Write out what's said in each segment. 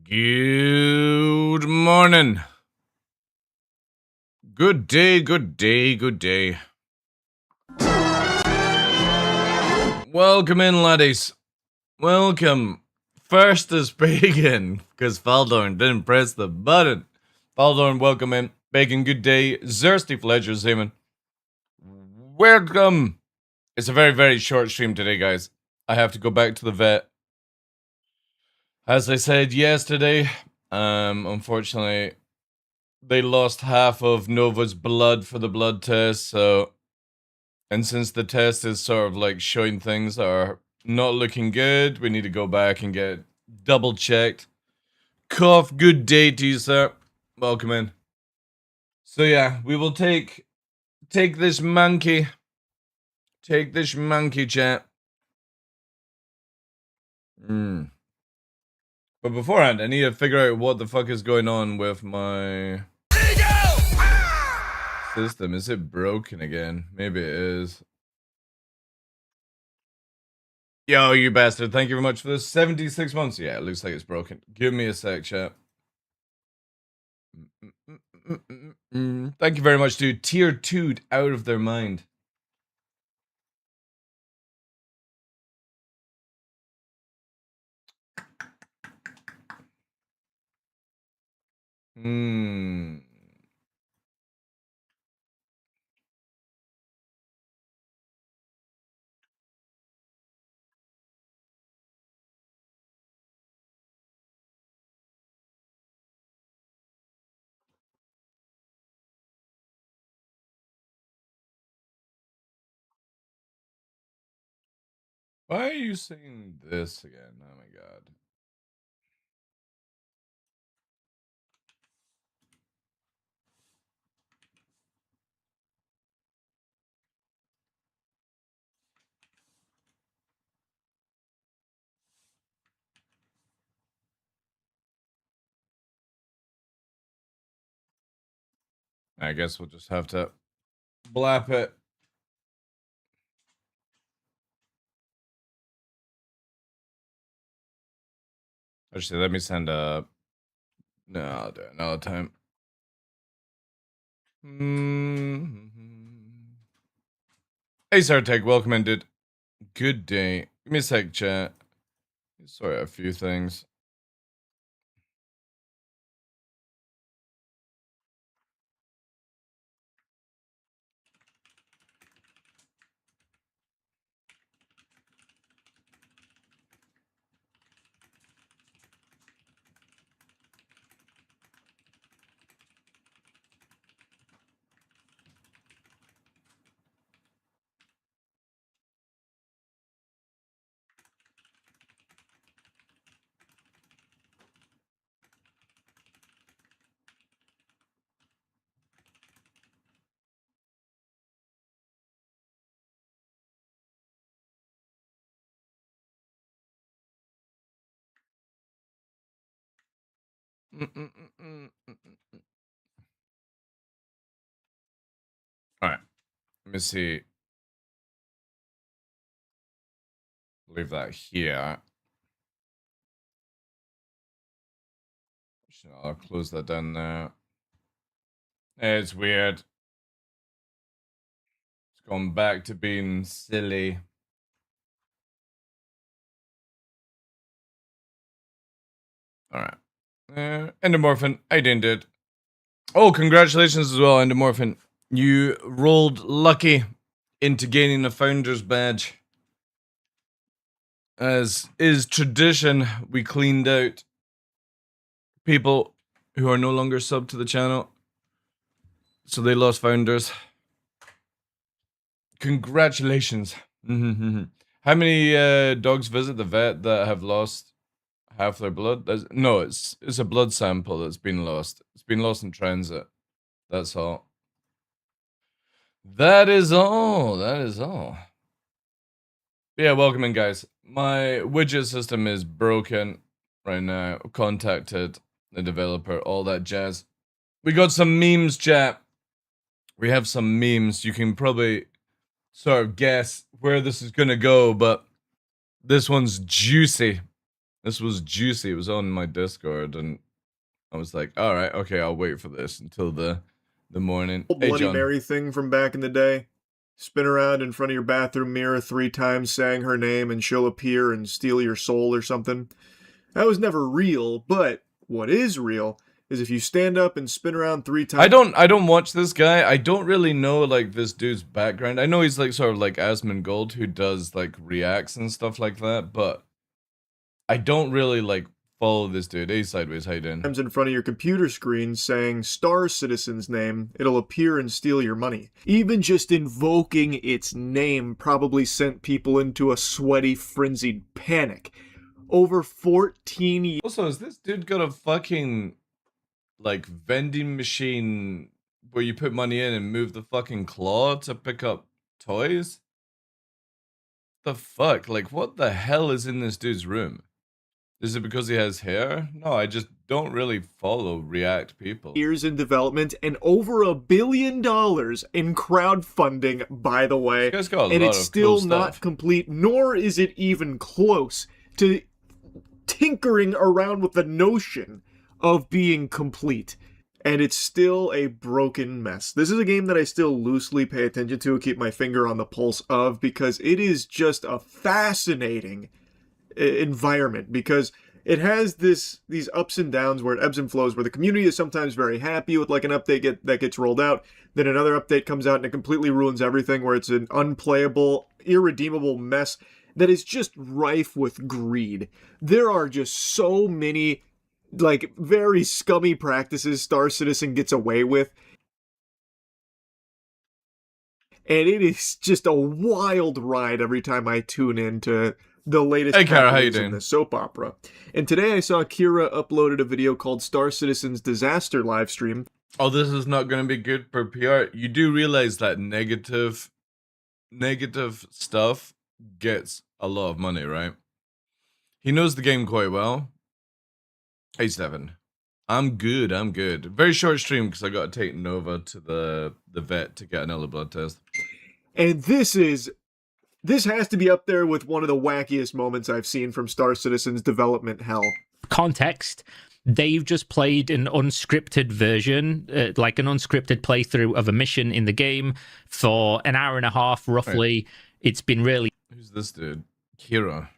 Good morning. Good day, good day, good day. Welcome in, laddies. Welcome. First is Bacon, because Faldorn didn't press the button. Faldorn, welcome in. Bacon, good day. Zirsty Fletcher, Zeman. Welcome. It's a very, very short stream today, guys. I have to go back to the vet. As I said yesterday, unfortunately, they lost half of Nova's blood for the blood test, so... And since the test is sort of like showing things that are not looking good, we need to go back and get double checked. Cough, good day to you, sir. Welcome in. So yeah, we will take this monkey. Take this monkey, chat. But beforehand, I need to figure out what the fuck is going on with my system. Is it broken again? Maybe it is. Yo, you bastard. Thank you very much for this. 76 months. Yeah, it looks like it's broken. Give me a sec, chat. Thank you very much, dude. Tier 2'd out of their mind. Why are you saying this again? Oh my god. I guess we'll just have to blap it. Actually, let me send a... No, I'll do it another time. Hey, Sartek, welcome in, dude. Good day. Give me a sec, chat. Sorry, a few things. Alright. Let me see. Leave that here. I'll close that down there. It's weird. It's gone back to being silly. Alright. Endomorphin, I did it. Oh, congratulations as well, Endomorphin. You rolled lucky into gaining a Founder's Badge. As is tradition, we cleaned out people who are no longer sub to the channel. So they lost Founders. Congratulations. How many dogs visit the vet that have lost half their blood? No, it's a blood sample that's been lost. It's been lost in transit. That's all. That is all. That is all. Yeah, welcome in, guys. My widget system is broken right now. Contacted the developer, all that jazz. We got some memes, chat. We have some memes. You can probably sort of guess where this is gonna go, but this one's juicy. This was juicy. It was on my Discord, and I was like, all right, okay, I'll wait for this until the morning. Hey, Bloody John. Mary thing from back in the day. Spin around in front of your bathroom mirror 3 times, saying her name, and she'll appear and steal your soul or something. That was never real, but what is real is if you stand up and spin around 3 times. I don't watch this guy. I don't really know like this dude's background. I know he's like sort of like Asmongold who does like reacts and stuff like that, but I don't really like follow this dude. Hey, Sideways, how you doing? In front of your computer screen saying Star Citizen's name, it'll appear and steal your money. Even just invoking its name probably sent people into a sweaty, frenzied panic. Over 14 years. Also, has this dude got a fucking like vending machine where you put money in and move the fucking claw to pick up toys? The fuck? Like, what the hell is in this dude's room? Is it because he has hair? No, I just don't really follow React people. Years in development and over $1 billion in crowdfunding, by the way. This guy's got a and lot it's of still cool not stuff. complete, nor is it even close to tinkering around with the notion of being complete. And it's still a broken mess. This is a game that I still loosely pay attention to, keep my finger on the pulse of, because it is just a fascinating environment, because it has these ups and downs where it ebbs and flows, where the community is sometimes very happy with like an update that gets rolled out, then another update comes out and it completely ruins everything, where it's an unplayable, irredeemable mess that is just rife with greed. There are just so many like very scummy practices Star Citizen gets away with, and it is just a wild ride every time I tune into the latest happenings in the soap opera. And today I saw Kira uploaded a video called Star Citizen's Disaster Livestream. Oh, this is not going to be good for PR. You do realize that negative stuff gets a lot of money, right? He knows the game quite well. Hey, Stefan. I'm good. Very short stream because I got to take Nova to the vet to get another blood test. And this has to be up there with one of the wackiest moments I've seen from Star Citizen's development hell. Context, they've just played an unscripted version, like an unscripted playthrough of a mission in the game for an hour and a half, roughly. Right. It's been really... Who's this dude? Kira.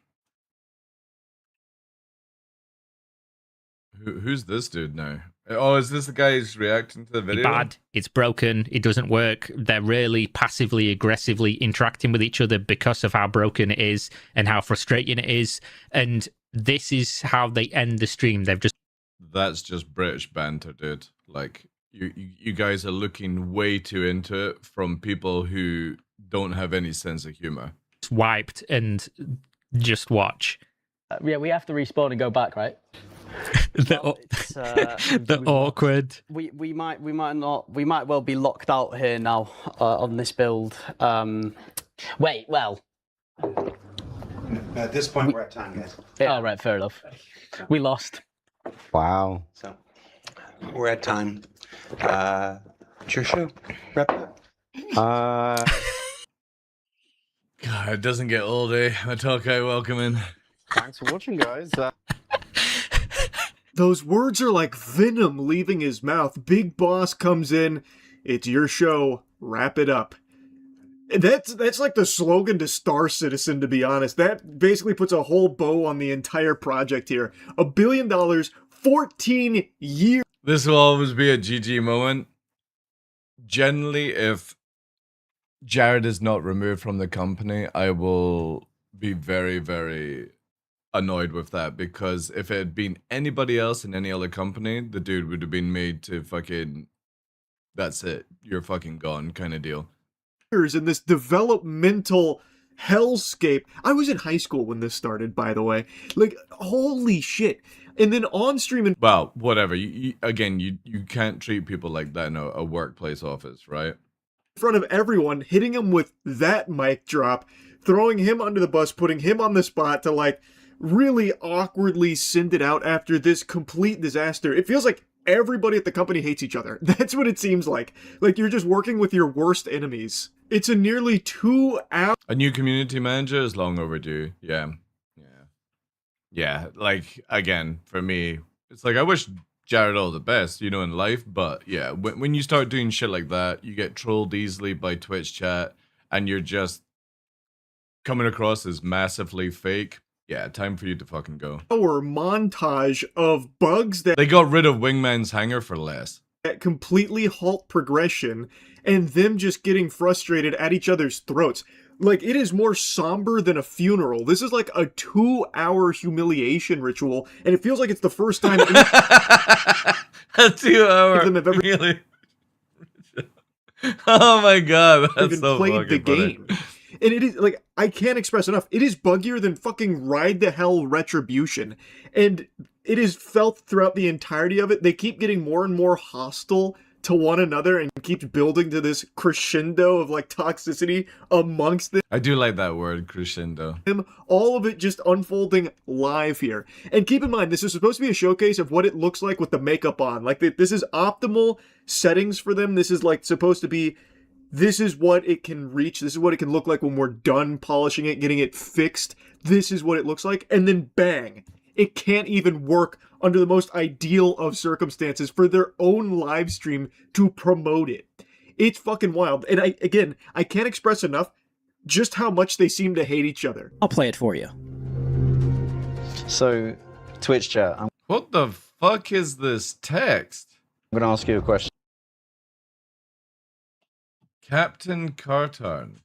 Who's this dude now? Oh, is this the guy who's reacting to the video? Bad. It's broken. It doesn't work. They're really passively, aggressively interacting with each other because of how broken it is and how frustrating it is. And this is how they end the stream. They've just... That's just British banter, dude. Like, you guys are looking way too into it from people who don't have any sense of humor. Wiped and just watch. Yeah, we have to respawn and go back, right? The awkward. We might well be locked out here now on this build. Wait, well. At this point, we're at time, guys. Yeah. Oh, right, fair enough. We lost. Wow. So we're at time. It's your show. Wrap it up. God, it doesn't get old, eh? Matokai, welcome in. Thanks for watching, guys. Those words are like venom leaving his mouth. Big Boss comes in. It's your show. Wrap it up. That's like the slogan to Star Citizen, to be honest. That basically puts a whole bow on the entire project here. $1 billion, 14 years. This will always be a GG moment. Generally, if Jared is not removed from the company, I will be very, very annoyed with that, because if it had been anybody else in any other company, the dude would have been made to fucking, that's it, you're fucking gone kind of deal. In this developmental hellscape. I was in high school when this started, by the way. Like, holy shit. And then on stream and... Well, whatever. You can't treat people like that in a workplace office, right? In front of everyone, hitting him with that mic drop, throwing him under the bus, putting him on the spot to, like, really awkwardly send it out after this complete disaster. It feels like everybody at the company hates each other. That's what it seems like. Like you're just working with your worst enemies. It's a nearly 2 hour... A new community manager is long overdue. Yeah. yeah, like again, for me, it's like I wish Jared all the best, you know, in life, but yeah, when you start doing shit like that, you get trolled easily by Twitch chat, and you're just coming across as massively fake. Yeah, time for you to fucking go. Our montage of bugs that They got rid of Wingman's hanger for less. completely halt progression, and them just getting frustrated at each other's throats. Like, it is more somber than a funeral. This is like a 2-hour humiliation ritual, and it feels like it's the first time A 2-hour them have ever really. Oh my god, that's even so played the fucking funny. game. And it is, like, I can't express enough. It is buggier than fucking Ride the Hell Retribution. And it is felt throughout the entirety of it. They keep getting more and more hostile to one another and keeps building to this crescendo of, like, toxicity amongst them. I do like that word, crescendo. All of it just unfolding live here. And keep in mind, this is supposed to be a showcase of what it looks like with the makeup on. Like, this is optimal settings for them. This is, like, supposed to be... This is what it can reach. This is what it can look like when we're done polishing it, getting it fixed. This is what it looks like. And then bang. It can't even work under the most ideal of circumstances for their own live stream to promote it. It's fucking wild. And I can't express enough just how much they seem to hate each other. I'll play it for you. So, Twitch chat, I'm What the fuck is this text? going to ask you a question. Captain Cartarn.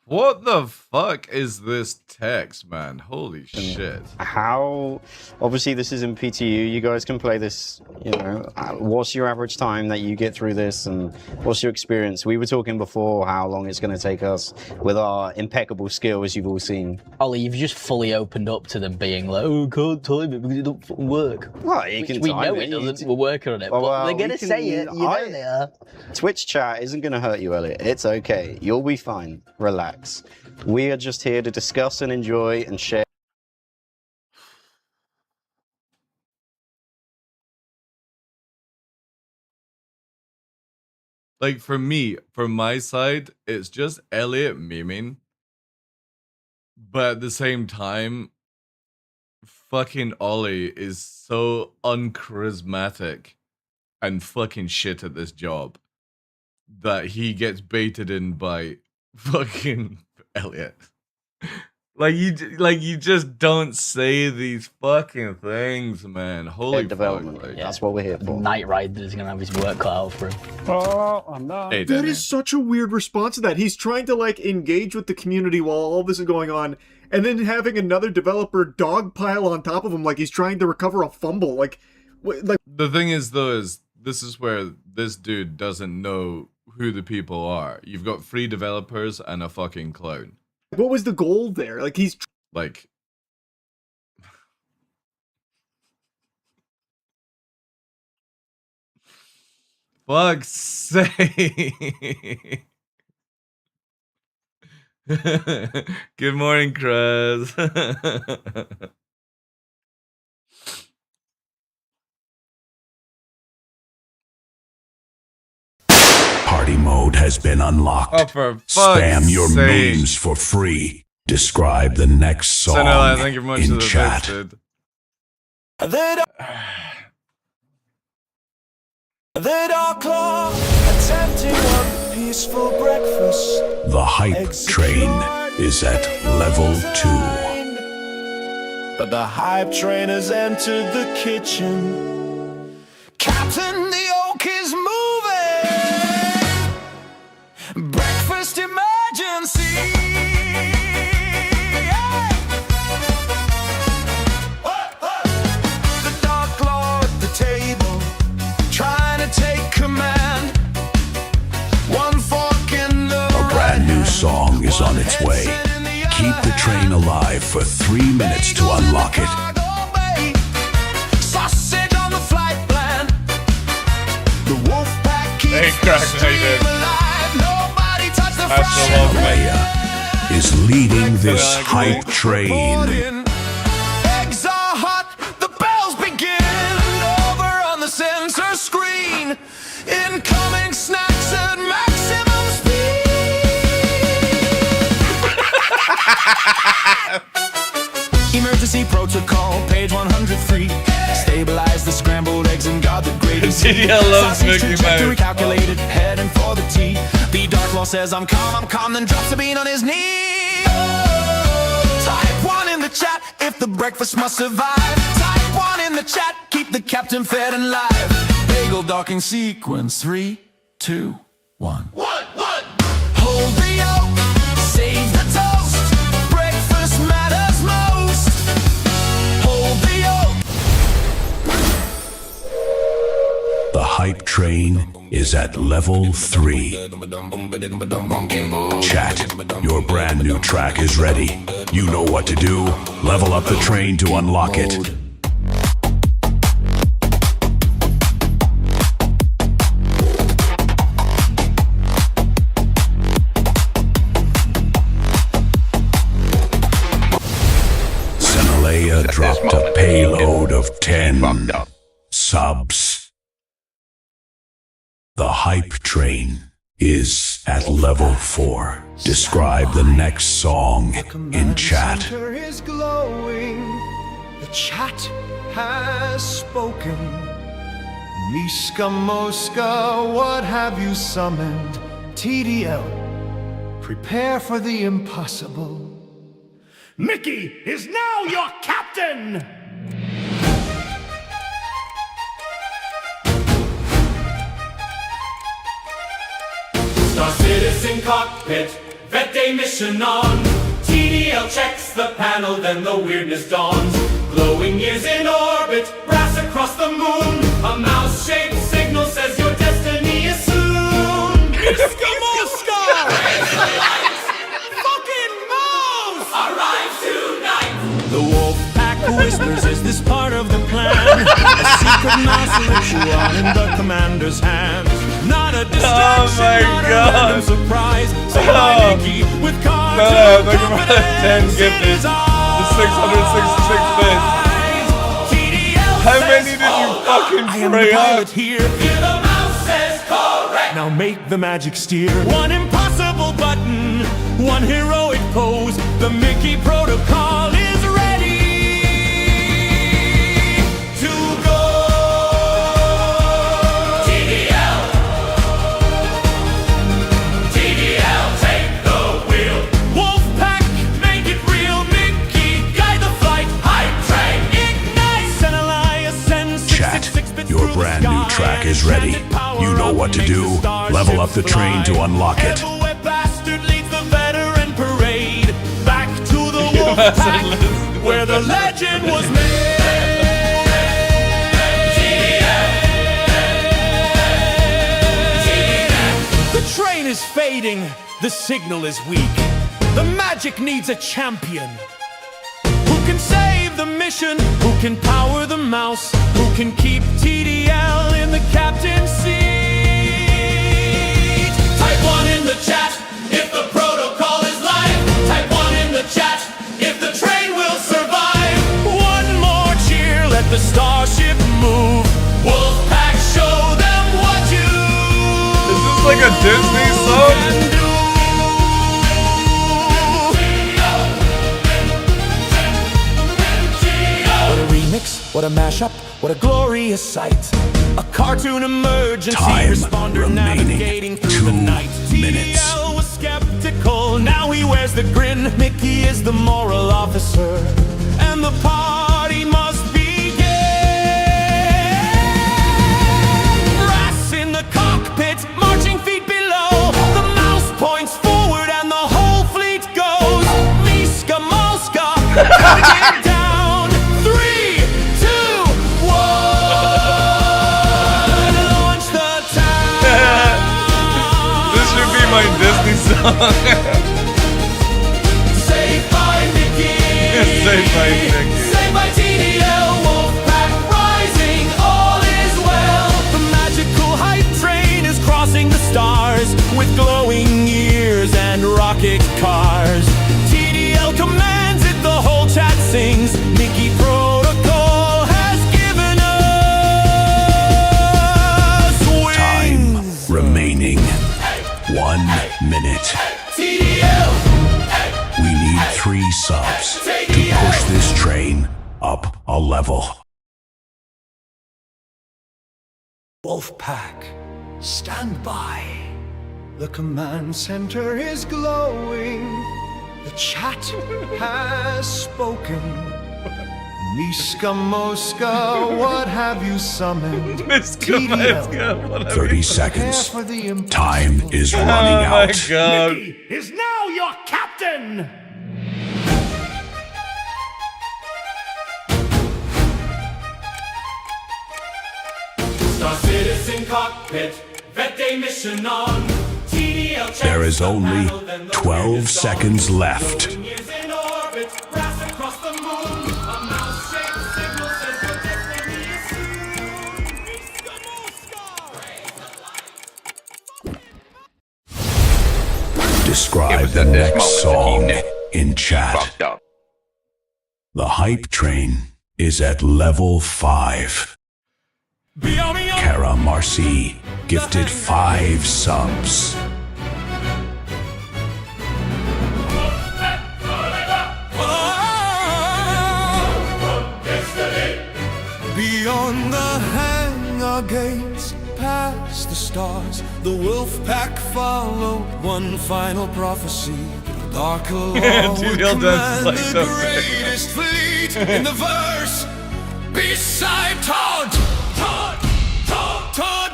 What the fuck is this text, man? Holy shit. How, obviously this is in PTU, you guys can play this, you know, what's your average time that you get through this and what's your experience? We were talking before how long it's going to take us with our impeccable skill, as you've all seen. Ollie, you've just fully opened up to them being like, oh, can't time it because it don't fucking work. Well, you Which can we time know it, it you doesn't, we're working on it, Well, but they're we going to can- say it, you know they are. Twitch chat isn't going to hurt you, Elliot. It's okay. You'll be fine. Relax. We are just here to discuss and enjoy and share. Like, for me, from my side, it's just Elliot memeing. But at the same time, fucking Ollie is so uncharismatic and fucking shit at this job that he gets baited in by fucking Elliot. Like you just don't say these fucking things, man. Holy Development. fuck. Like, That's what we're here for. Knight Rider's going to have his work cut out for him. Oh, I'm not. hey, That Danny. is such a weird response to that. He's trying to, like, engage with the community while all this is going on, and then having another developer dogpile on top of him like he's trying to recover a fumble. Like, The thing is, though, is this is where this dude doesn't know who the people are. You've got 3 developers and a fucking clown. what was the goal there? Like, he's Like, fuck's sake. Good morning, Cruz. Party mode has been unlocked. Oh, for fuck's Spam your sake. memes for free. Describe the next song Sonella, thank you very much in for the chat. bits, dude. TheDarkLaw, attempting a peaceful breakfast. The hype train is at level 2. But the hype train has entered the kitchen. Captain, the oak is moving. Breakfast emergency. The Dark Law at the table, trying to take command. One fork in the A brand new song is on its way. Keep the train alive for 3 minutes to unlock it. Sausage on the flight plan. The wolf pack keeps Hey, the Crack, how you stream doing? alive. Nobody touch the That's so fire. lovely. Leia is leading this hype train. Morning. Eggs are hot, the bells begin. Over on the sensor screen. Incoming snacks at maximum speed. Emergency protocol TDL loves Mickey Mouse. Calculated, heading for the T. The Dark Law says I'm calm, then drops a bean on his knee. Type 1 in the chat if the breakfast must survive. Type 1 in the chat, keep the captain fed and live. Bagel docking sequence, 3, 2, 1. Hold the yolk, save the toast. Breakfast matters most. Hold the yolk. The hype train is at level 3. Chat, your brand new track is ready. You know what to do. Level up the train to unlock it. Sinalea dropped a payload of 10 subs. The hype train is at level 4. Describe the next song in chat. Center is glowing. The chat has spoken. Miska Moska, what have you summoned? TDL, prepare for the impossible. Mickey is now your captain! Star Citizen cockpit, vet day mission on. TDL checks the panel, then the weirdness dawns. Glowing years in orbit, brass across the moon. A mouse-shaped signal says your destiny is soon. Skamoska! Fucking mouse! Arrive tonight! The wolf pack whispers, is this part of the plan? A secret mouse ritual in the commander's hands. Not a distraction, not a random surprise. Say hi, Mickey, with cards of Thank you for the 10 gifted. The 666 bits. How many did you fucking I am the pray pilot out? here. Here the mouse says correct. Now make the magic steer. One impossible button, one heroic pose. The Mickey protocol is ready to go. TDL, take the wheel. Wolfpack, make it real. Mickey, guide the flight. Hype train, ignite. Senaliah sends Chat, 666 bits your through the brand new sky. track is ready. Enchanted power You know up what to makes do. the starship Level up the train to fly. unlock it. Everywhere bastard leads the veteran parade. Back to the Wolfpack, where the legend was made. The train is fading, the signal is weak. The magic needs a champion. Who can save the mission? Who can power the mouse? Who can keep TDL in the captain's seat? Type 1 in the chat if the protocol is live. Type 1 in the chat if the train will survive. One more cheer, let the starship move. Wolfpack, show them what you Is this like a Disney song? can do. What a remix, what a mashup, what a glorious sight. A cartoon emergency Time responder remaining navigating through the 2 night. minutes. TDL was skeptical, now he wears the grin. Mickey is the moral officer, and the party must begin. Brass in the cockpit, marching feet below. The mouse points forward and the whole fleet goes. Miska Moska, counting down. 3, 2, 1. Launch the town. This should be my Disney song. Saved by Mickey. Saved by Mickey. Saved by TDL. Wolfpack rising. All is well. The magical hype train is crossing the stars with glowing ears and rocket cars. TDL commands it. The whole chat sings. Mickey protocol has given us wings. Time remaining 1 minute. TDL. We need 3 subs to push this train up a level. Wolfpack, stand by. The command center is glowing. The chat has spoken. Niska Moska, what have you summoned? TDL, 30 seconds. prepare for the Time is running Oh my out. god. Is now your captain! Star Citizen Cockpit, Vet Day mission on. TDL checks There is the only panel, then the 12 weirdest seconds dawn. left. Glowing years in orbit, brass across the moon. A mouse-shaped signal says your destiny is soon. Niska Moska! Describe the next song in chat. The hype train is at level 5. Kara Marcy gifted 5 subs. Beyond the hangar gates, past the stars, the Wolfpack followed one final prophecy. The TheDarkLaw would TDL dances command like the that. greatest fleet in the verse. Beside Todd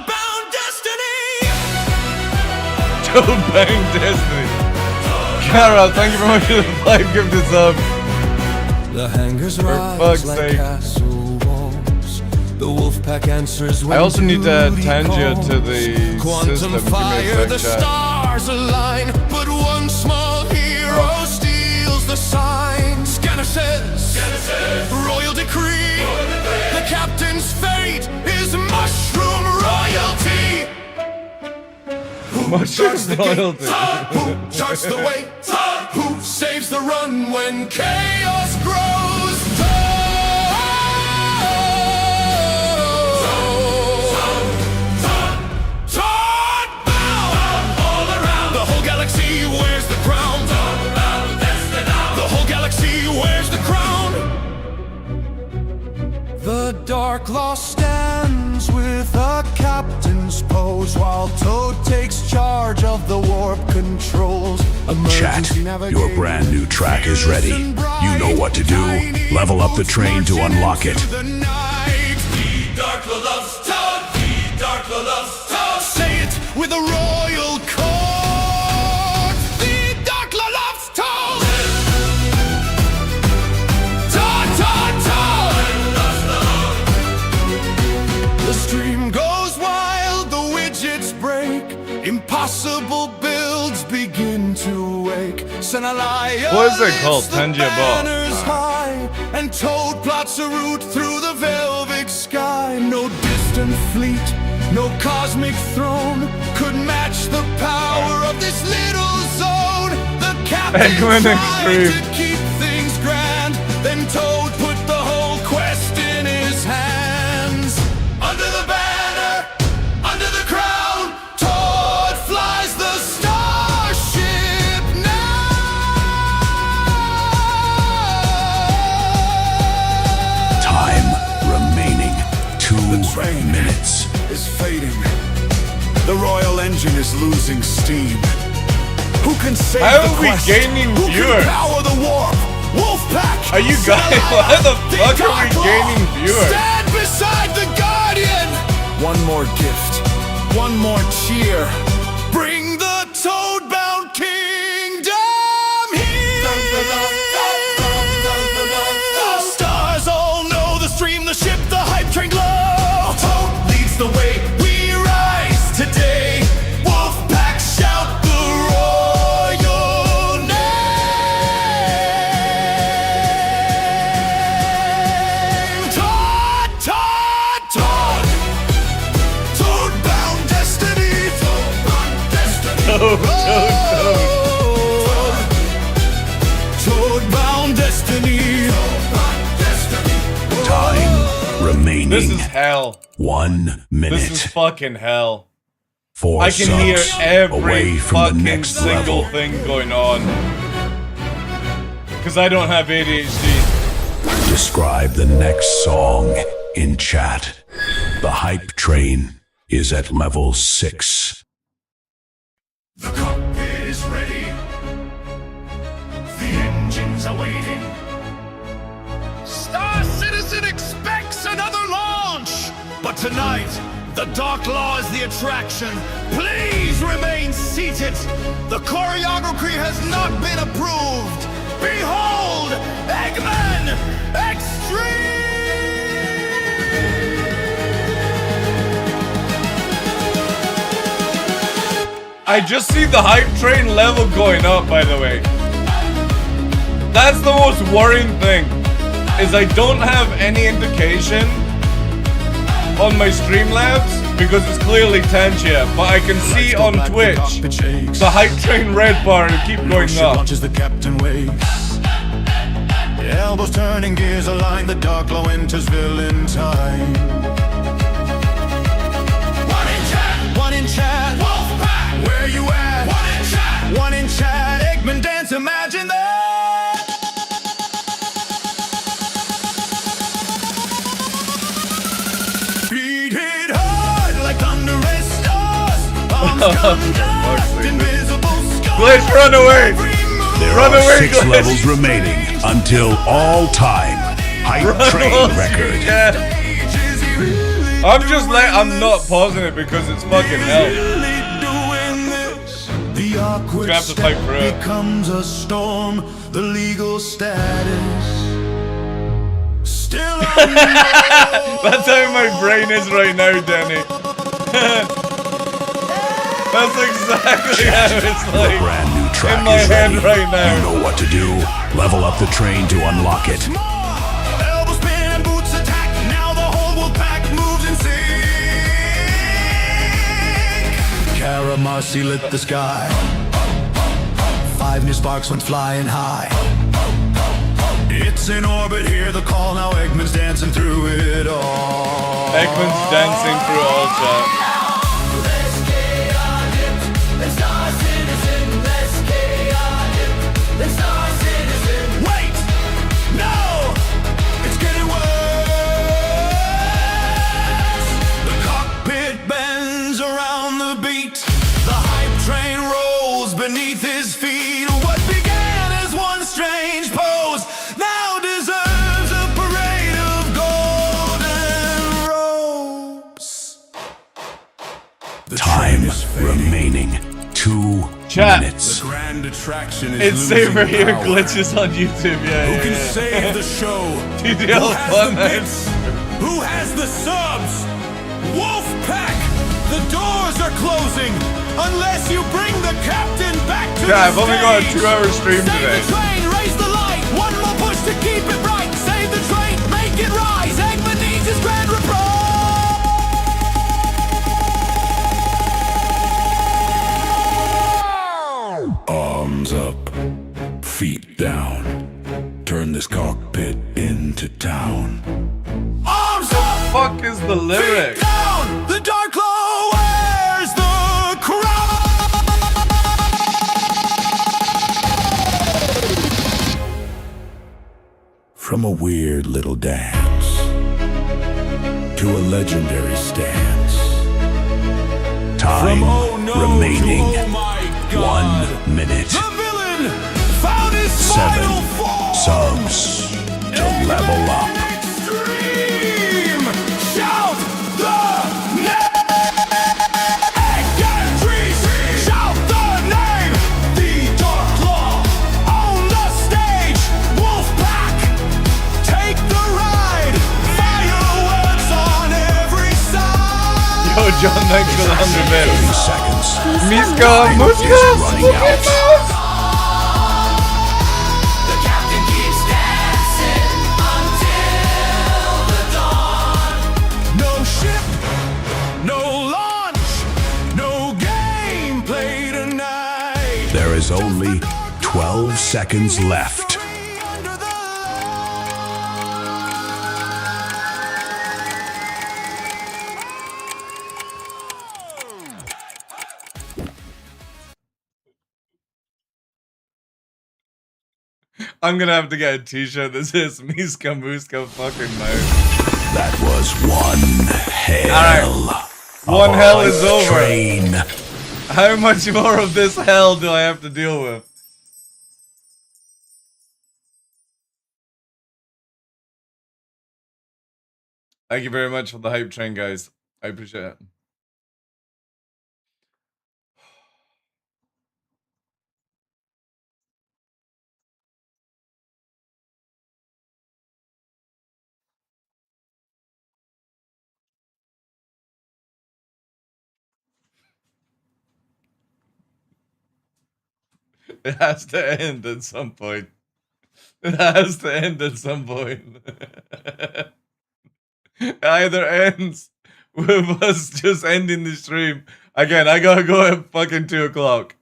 bound destiny. Toad Bang Destiny. Kara, thank you very much for the 5 gifted subs. The hangars For rise fuck's like sake. castle walls. The Wolfpack answers when I also need to add duty Tangia calls. to the Quantum system. Give me a fire, sec, the chat. stars align, but one small hero steals the sign. Scanner says, royal decree. The captain's fate is mushroom royalty. Who starts the royalty. gate? Who charts the way? Who saves the run when chaos grows? The whole galaxy wears the crown. The whole galaxy wears the crown. The TheDarkLaw stands with a captain's pose while Toad takes charge of the warp controls. Chat, your brand new track is ready. You know what to do. Level up the train to unlock it. TheDarkLaw loves Toad. TheDarkLaw loves Toad. Say it with a royal chord. TheDarkLaw loves Toad. Toad, Toad, Toad. The stream goes wild, the widgets break. Impossible builds begin to wake. Senalaya What is it called? lifts the Tangia Ball. banners high, and Toad plots a route through the velvet sky. No distant fleet, no cosmic throne could match the power of this little zone. The captain Eggman tried Extreme. to keep things grand, then Toad put the whole quest in his hands. Under the banner, under the crown, Toad flies the starship now. Time remaining 2 minutes. Is fading. The royal engine is losing steam. Who can save How the are we quest? gaining Who viewers? can power the warp? Wolfpack! Are you guys? Why the fuck are we TheDarkLaw! gaining viewers? Stand beside the Guardian! One more gift. One more cheer. Bring the Toad-bound kingdom here! The stars all know the stream, the ship, the hype train glow. Toad leads the way, we rise today. Wolfpack shout the royal name. Toad, Toad, Toad. Toad-bound destiny. Toad-bound destiny. Toad-bound destiny. Toad-bound destiny. Time remaining This is hell. 1 minute. This is fucking hell. 4 I can hear subs every away from the fucking next single level. thing going on. Because I don't have ADHD. Describe the next song in chat. The hype train is at level 6. The cockpit is ready. The engines are waiting. Star Citizen expects another launch! But tonight, the Dark Law is the attraction. Please remain seated. The choreography has not been approved. Behold, Eggman Extreme! I just see the hype train level going up, by the way. That's the most worrying thing, is I don't have any indication on my Streamlabs because it's clearly Tangia, but I can see on Twitch the hype train red bar keep going up. Launches, the captain wakes. Elbows turning, gears align. The Dark Law enters villain time. One in chat. Wolfpack. Where you at? One in chat. One in chat. Eggman dance. Imagine that. Beat it hard like thunder and stars. Arms come down. Invisible scars. Glitch, run away! There Run are away, 6 Glitch. levels remaining until all-time hype train record. Yeah. I'm not pausing it because it's fucking hell. The awkward have to fight for it. becomes a storm. The legal status still unknown. That's how my brain is right now, Danny. That's exactly how it's The like brand new track in my is head ready. right now. You know what to do. Level up the train to unlock it. Elbow spin, boots attack. Now the whole wolf pack moves in sync. Karamarsi lit the sky. 5 new sparks went flying high. It's in orbit, hear the call. Now Eggman's dancing through it all. Eggman's dancing through all chat. Wait! No! It's getting worse! The cockpit bends around the beat. The hype train rolls beneath his feet. What began as one strange pose now deserves a parade of golden robes. The train Time is fading. remaining 2 Chat. minutes. The grand attraction is It's losing saver here power. glitches on YouTube, yeah. Who yeah, can yeah. save the show? TDL Who has fun the night. bits? Who has the subs? Wolfpack! The doors are closing unless you bring the captain back to Yeah, the I've only got a stage. 2-hour stream Save today. the train, raise the light. One more push to keep it bright. Save the train, make it rise. Eggman needs his grand reprise. Arms up, feet down. Turn this cockpit into town. Arms up, Fuck is the lyric? feet down. The Dark Law wears the crown. From a weird little dance to a legendary stance. Time oh no remaining to oh my God. 1 minute. The villain found his 7 final form. subs to level up. Extreme! Shout the name! Eggman! Shout the name! The Dark Law on the stage! Wolfpack! Take the ride! Fireworks on every side! Yo, John, thanks for the 100 30 bits. seconds. Miska, Time is running out. The captain keeps dancing until the dawn. No ship, no launch, no gameplay tonight. There is only 12 seconds left. Under the I'm gonna have to get a t-shirt that says Miska Muska fucking mouth. That was one hell One hell is over. Train. How much more of this hell do I have to deal with? Thank you very much for the hype train, guys. I appreciate it. It has to end at some point. It has to end at some point. It either ends with us just ending the stream. Again, I gotta go at fucking 2 o'clock.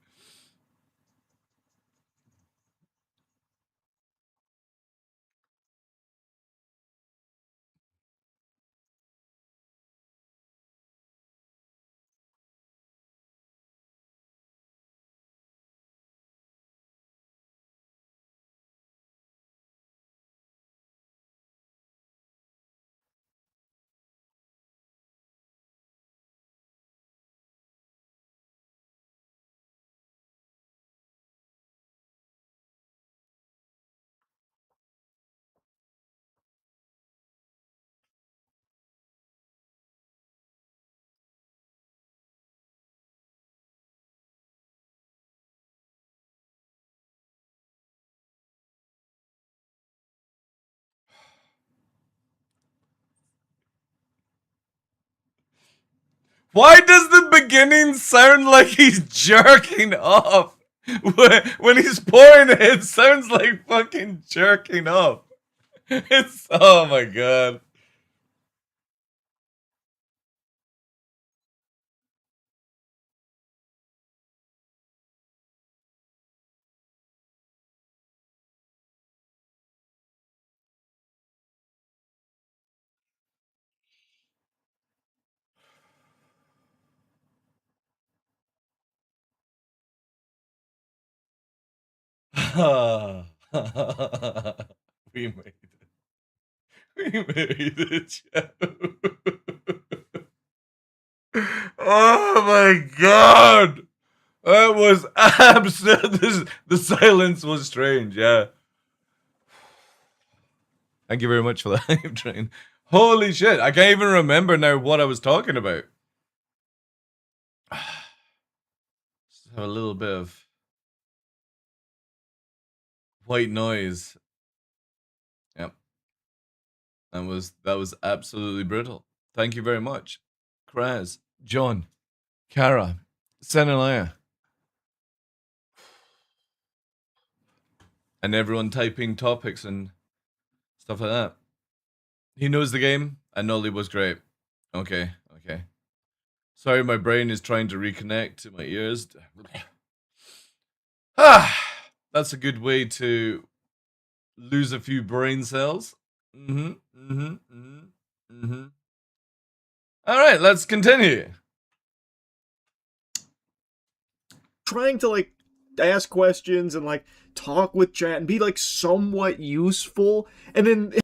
Why does the beginning sound like he's jerking off? When he's pouring it, it sounds like fucking jerking off. It's, oh my god. We made it. We made it, Joe. Oh my god! That was absolute. The silence was strange, yeah. Thank you very much for the hype train. Holy shit, I can't even remember now what I was talking about. Just have a little bit of white noise. Yep. That was absolutely brutal. Thank you very much. Kraz, John, Kara, Senelaya. And everyone typing topics and stuff like that. He knows the game, and Nolly was great. Okay, okay. Sorry, my brain is trying to reconnect to my ears. That's a good way to lose a few brain cells. All right, let's continue. Trying to like ask questions and like talk with chat and be like somewhat useful, and then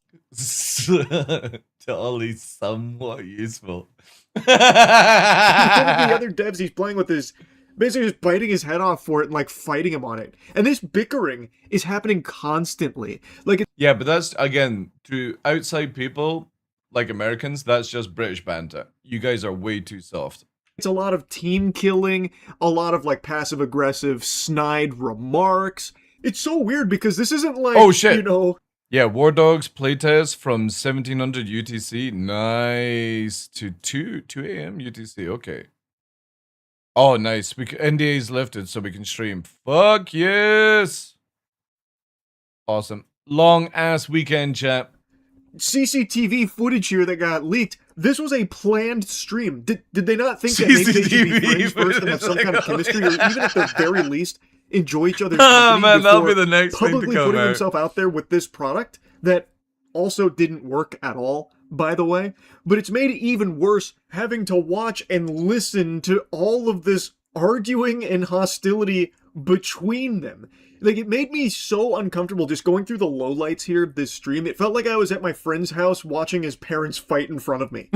Totally somewhat useful. one of the other devs he's playing with is basically just biting his head off for it and like fighting him on it. And this bickering is happening constantly. Like, yeah, but that's again to outside people like Americans. That's just British banter. You guys are way too soft. It's a lot of team killing, a lot of like passive aggressive snide remarks. It's so weird because this isn't like, oh shit, you know. Yeah, War Dogs playtest from 1700 UTC. Nice. To 2 a.m. UTC. Okay. Oh, nice. NDA is lifted so we can stream. Fuck yes. Awesome. Long ass weekend, chat. CCTV footage here that got leaked. This was a planned stream. Did they not think that maybe they should be friends first and have some kind of chemistry, or even at the very least enjoy each other's company man, that'll be before the next thing to publicly come putting out. himself out there with this product that also didn't work at all, by the way. But it's made it even worse having to watch and listen to all of this arguing and hostility between them. Like, it made me so uncomfortable just going through the lowlights here of this stream. It felt like I was at my friend's house watching his parents fight in front of me.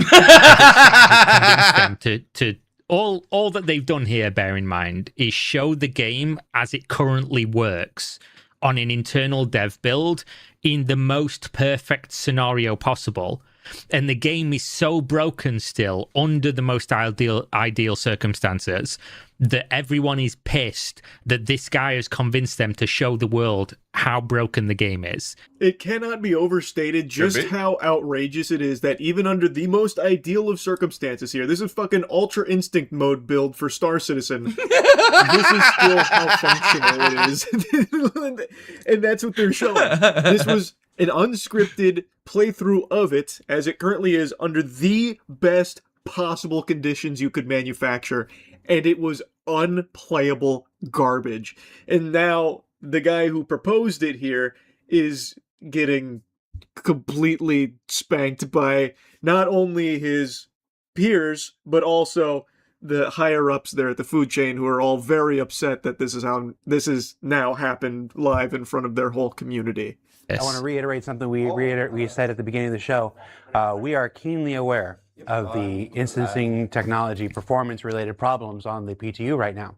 All that they've done here, bear in mind, is show the game as it currently works on an internal dev build in the most perfect scenario possible. And the game is so broken still under the most ideal circumstances that everyone is pissed that this guy has convinced them to show the world how broken the game is. It cannot be overstated just how outrageous it is that even under the most ideal of circumstances here, this is fucking Ultra Instinct mode build for Star Citizen. This is still how functional it is. And that's what they're showing. This was an unscripted playthrough of it as it currently is under the best possible conditions you could manufacture, and it was unplayable garbage. And now the guy who proposed it here is getting completely spanked by not only his peers but also the higher ups there at the food chain, who are all very upset that this is now happened live in front of their whole community. Yes. I want to reiterate something we said at the beginning of the show. We are keenly aware of the instancing technology performance-related problems on the PTU right now.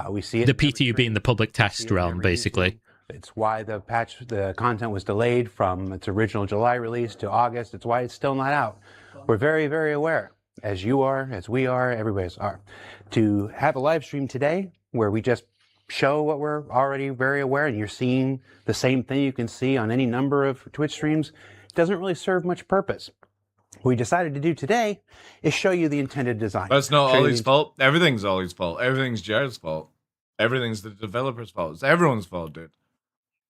We see it. The PTU being the public test realm, basically. It's why the content was delayed from its original July release to August. It's why it's still not out. We're very, very aware, as you are, as we are, everybody's are, to have a live stream today where we just show what we're already very aware, and you're seeing the same thing you can see on any number of Twitch streams. It doesn't really serve much purpose. What we decided to do today is show you the intended design. That's not Ollie's fault. Everything's Ollie's fault. Everything's Jared's fault. Everything's the developer's fault. It's everyone's fault, dude.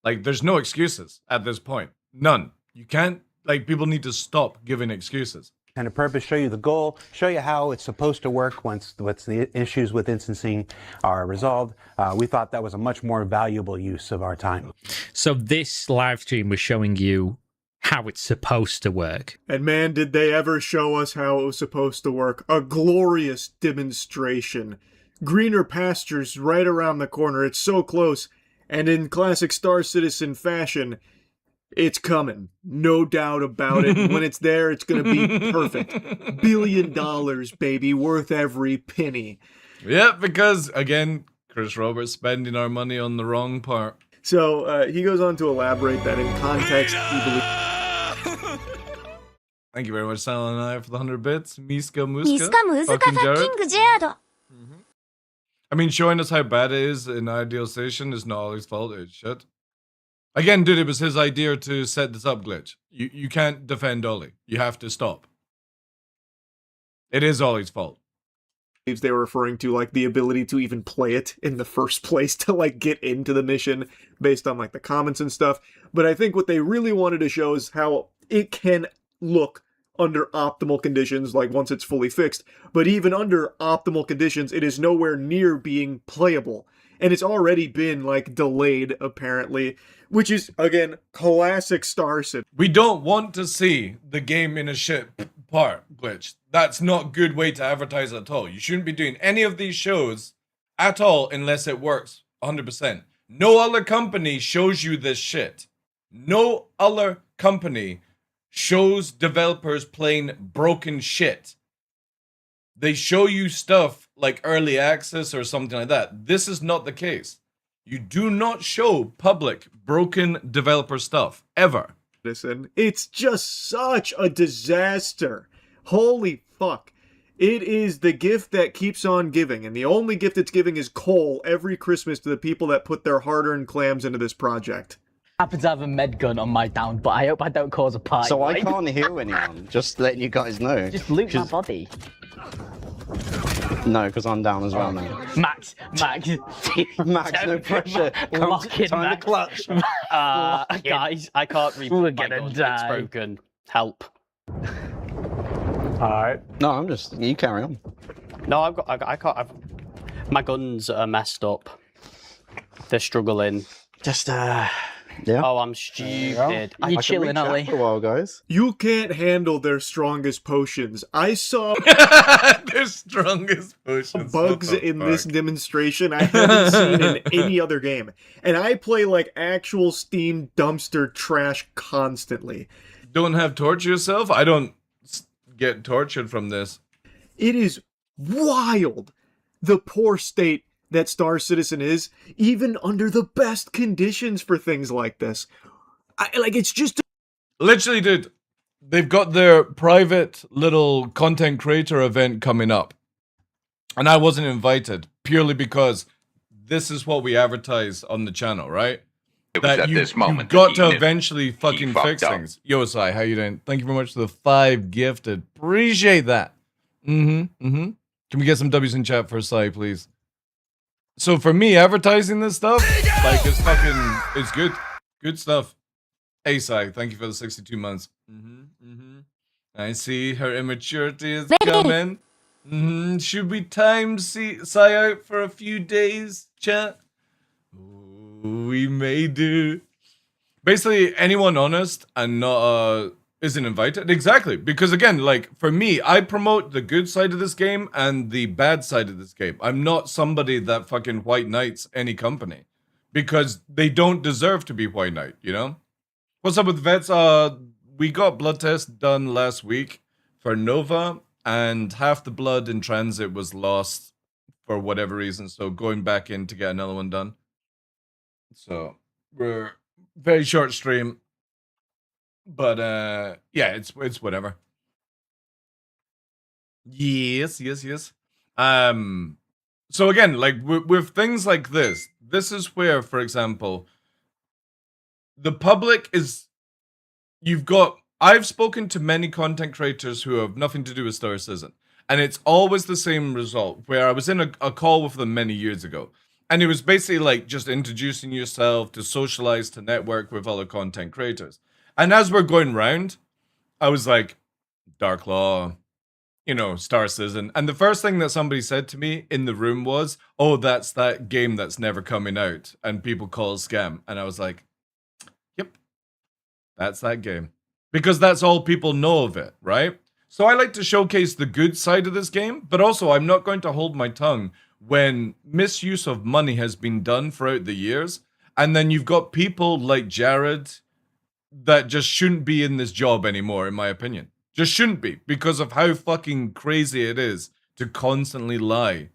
Like, there's no excuses at this point. None. You can't, like, people need to stop giving excuses. And a purpose, show you the goal, show you how it's supposed to work once the issues with instancing are resolved. We thought that was a much more valuable use of our time. So this live stream was showing you how it's supposed to work. And man, did they ever show us how it was supposed to work. A glorious demonstration. Greener pastures right around the corner. It's so close. And in classic Star Citizen fashion, it's coming. No doubt about it. When it's there, it's going to be perfect. $1 billion, baby. Worth every penny. Yeah, because, again, Chris Roberts spending our money on the wrong part. So he goes on to elaborate that in context, he believes... Thank you very much, Silent Eye, for the 100 bits. Miska Muska. Miska Muska fucking Jared. I mean, showing us how bad it is in Ideal Station is not Ollie's fault. It's shit. Again, dude, it was his idea to set this up, Glitch. You can't defend Ollie. You have to stop. It is Ollie's fault. They were referring to, like, the ability to even play it in the first place, to, like, get into the mission based on, like, the comments and stuff. But I think what they really wanted to show is how it can look under optimal conditions, like once it's fully fixed. But even under optimal conditions, it is nowhere near being playable. And it's already been, like, delayed, apparently, which is, again, classic Star Citizen. We don't want to see the game in a shit part, Glitch. That's not a good way to advertise at all. You shouldn't be doing any of these shows at all unless it works 100%. No other company shows you this shit. No other company shows developers playing broken shit. They show you stuff like early access or something like that. This is not the case. You do not show public broken developer stuff, ever. Listen, it's just such a disaster. Holy fuck. It is the gift that keeps on giving, and the only gift it's giving is coal every Christmas to the people that put their hard-earned clams into this project. I happen to have a med gun on my down, but I hope I don't cause a party. So I can't heal anyone, just letting you guys know. Just loot my body. No, because I'm down as well now. Max. Max, no pressure. Time to clutch. Guys, I can't read my gun. It's broken. Help. Alright. No, you carry on. No, I can't, my guns are messed up. They're struggling. Just, Yeah. Oh, I'm stupid. Are you I can chilling, reach out Ollie? for a while, guys. You can't handle their strongest potions. I saw Their strongest potions. bugs What the in this fuck? demonstration I haven't seen in any other game. And I play like actual Steam dumpster trash constantly. Don't have torture yourself? I don't get tortured from this. It is wild the poor state that Star Citizen is, even under the best conditions for things like this. It's just Literally, dude, they've got their private little content creator event coming up. And I wasn't invited purely because this is what we advertise on the channel, right? It was at this moment You've got that to he knew. eventually fucking fucked fix up. things. Yo, Sai, how you doing? Thank you very much for the 5 gifted. Appreciate that. Can we get some W's in chat for Sai, please? So for me, advertising this stuff, like it's good. Good stuff. Hey, Sai, thank you for the 62 months. I see her immaturity is coming. Should we time Sai out for a few days, chat? We may do. Basically, anyone honest and not isn't invited. Exactly, because again, like for me, I promote the good side of this game and the bad side of this game. I'm not somebody that fucking white knights any company because they don't deserve to be white knight. You know. What's up with vets? We got blood test done last week for Nova, and half the blood in transit was lost for whatever reason. So going back in to get another one done. So we're very short stream, but yeah, it's whatever. Yes. So again, like with things like this is where, for example, the public is. I've spoken to many content creators who have nothing to do with Star Citizen, and it's always the same result. Where I was in a call with them many years ago. And it was basically like just introducing yourself to socialize, to network with other content creators. And as we're going round, I was like, TheDarkLaw, Star Citizen. And the first thing that somebody said to me in the room was, oh, that's that game that's never coming out. And people call it scam. And I was like, yep, that's that game. Because that's all people know of it, right? So I like to showcase the good side of this game, but also I'm not going to hold my tongue when misuse of money has been done throughout the years, and then you've got people like Jared that just shouldn't be in this job anymore, in my opinion. Just shouldn't be, because of how fucking crazy it is to constantly lie.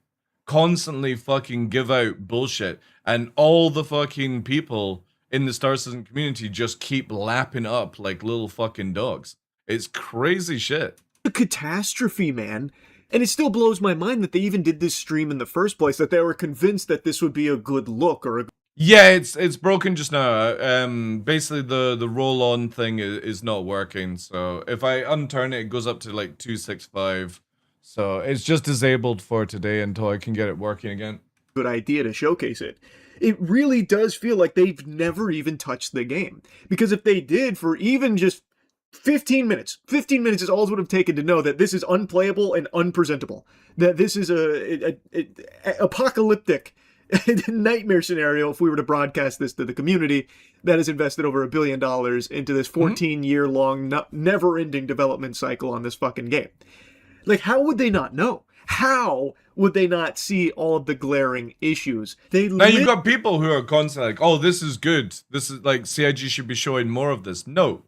Constantly fucking give out bullshit, and all the fucking people in the Star Citizen community just keep lapping up like little fucking dogs. It's crazy shit. A catastrophe, man. And it still blows my mind that they even did this stream in the first place, that they were convinced that this would be a good look or a... Yeah, it's broken just now. Basically the roll-on thing is not working. So if I unturn it, it goes up to like 265. So it's just disabled for today until I can get it working again. Good idea to showcase it. It really does feel like they've never even touched the game. Because if they did for even just 15 minutes is all it would have taken to know that this is unplayable and unpresentable. That this is a apocalyptic nightmare scenario if we were to broadcast this to the community that has invested over $1 billion into this 14-year-long, never-ending development cycle on this fucking game. Like, how would they not know? How would they not see all of the glaring issues? Now you've got people who are constantly like, oh, this is good. This is like, CIG should be showing more of this. No.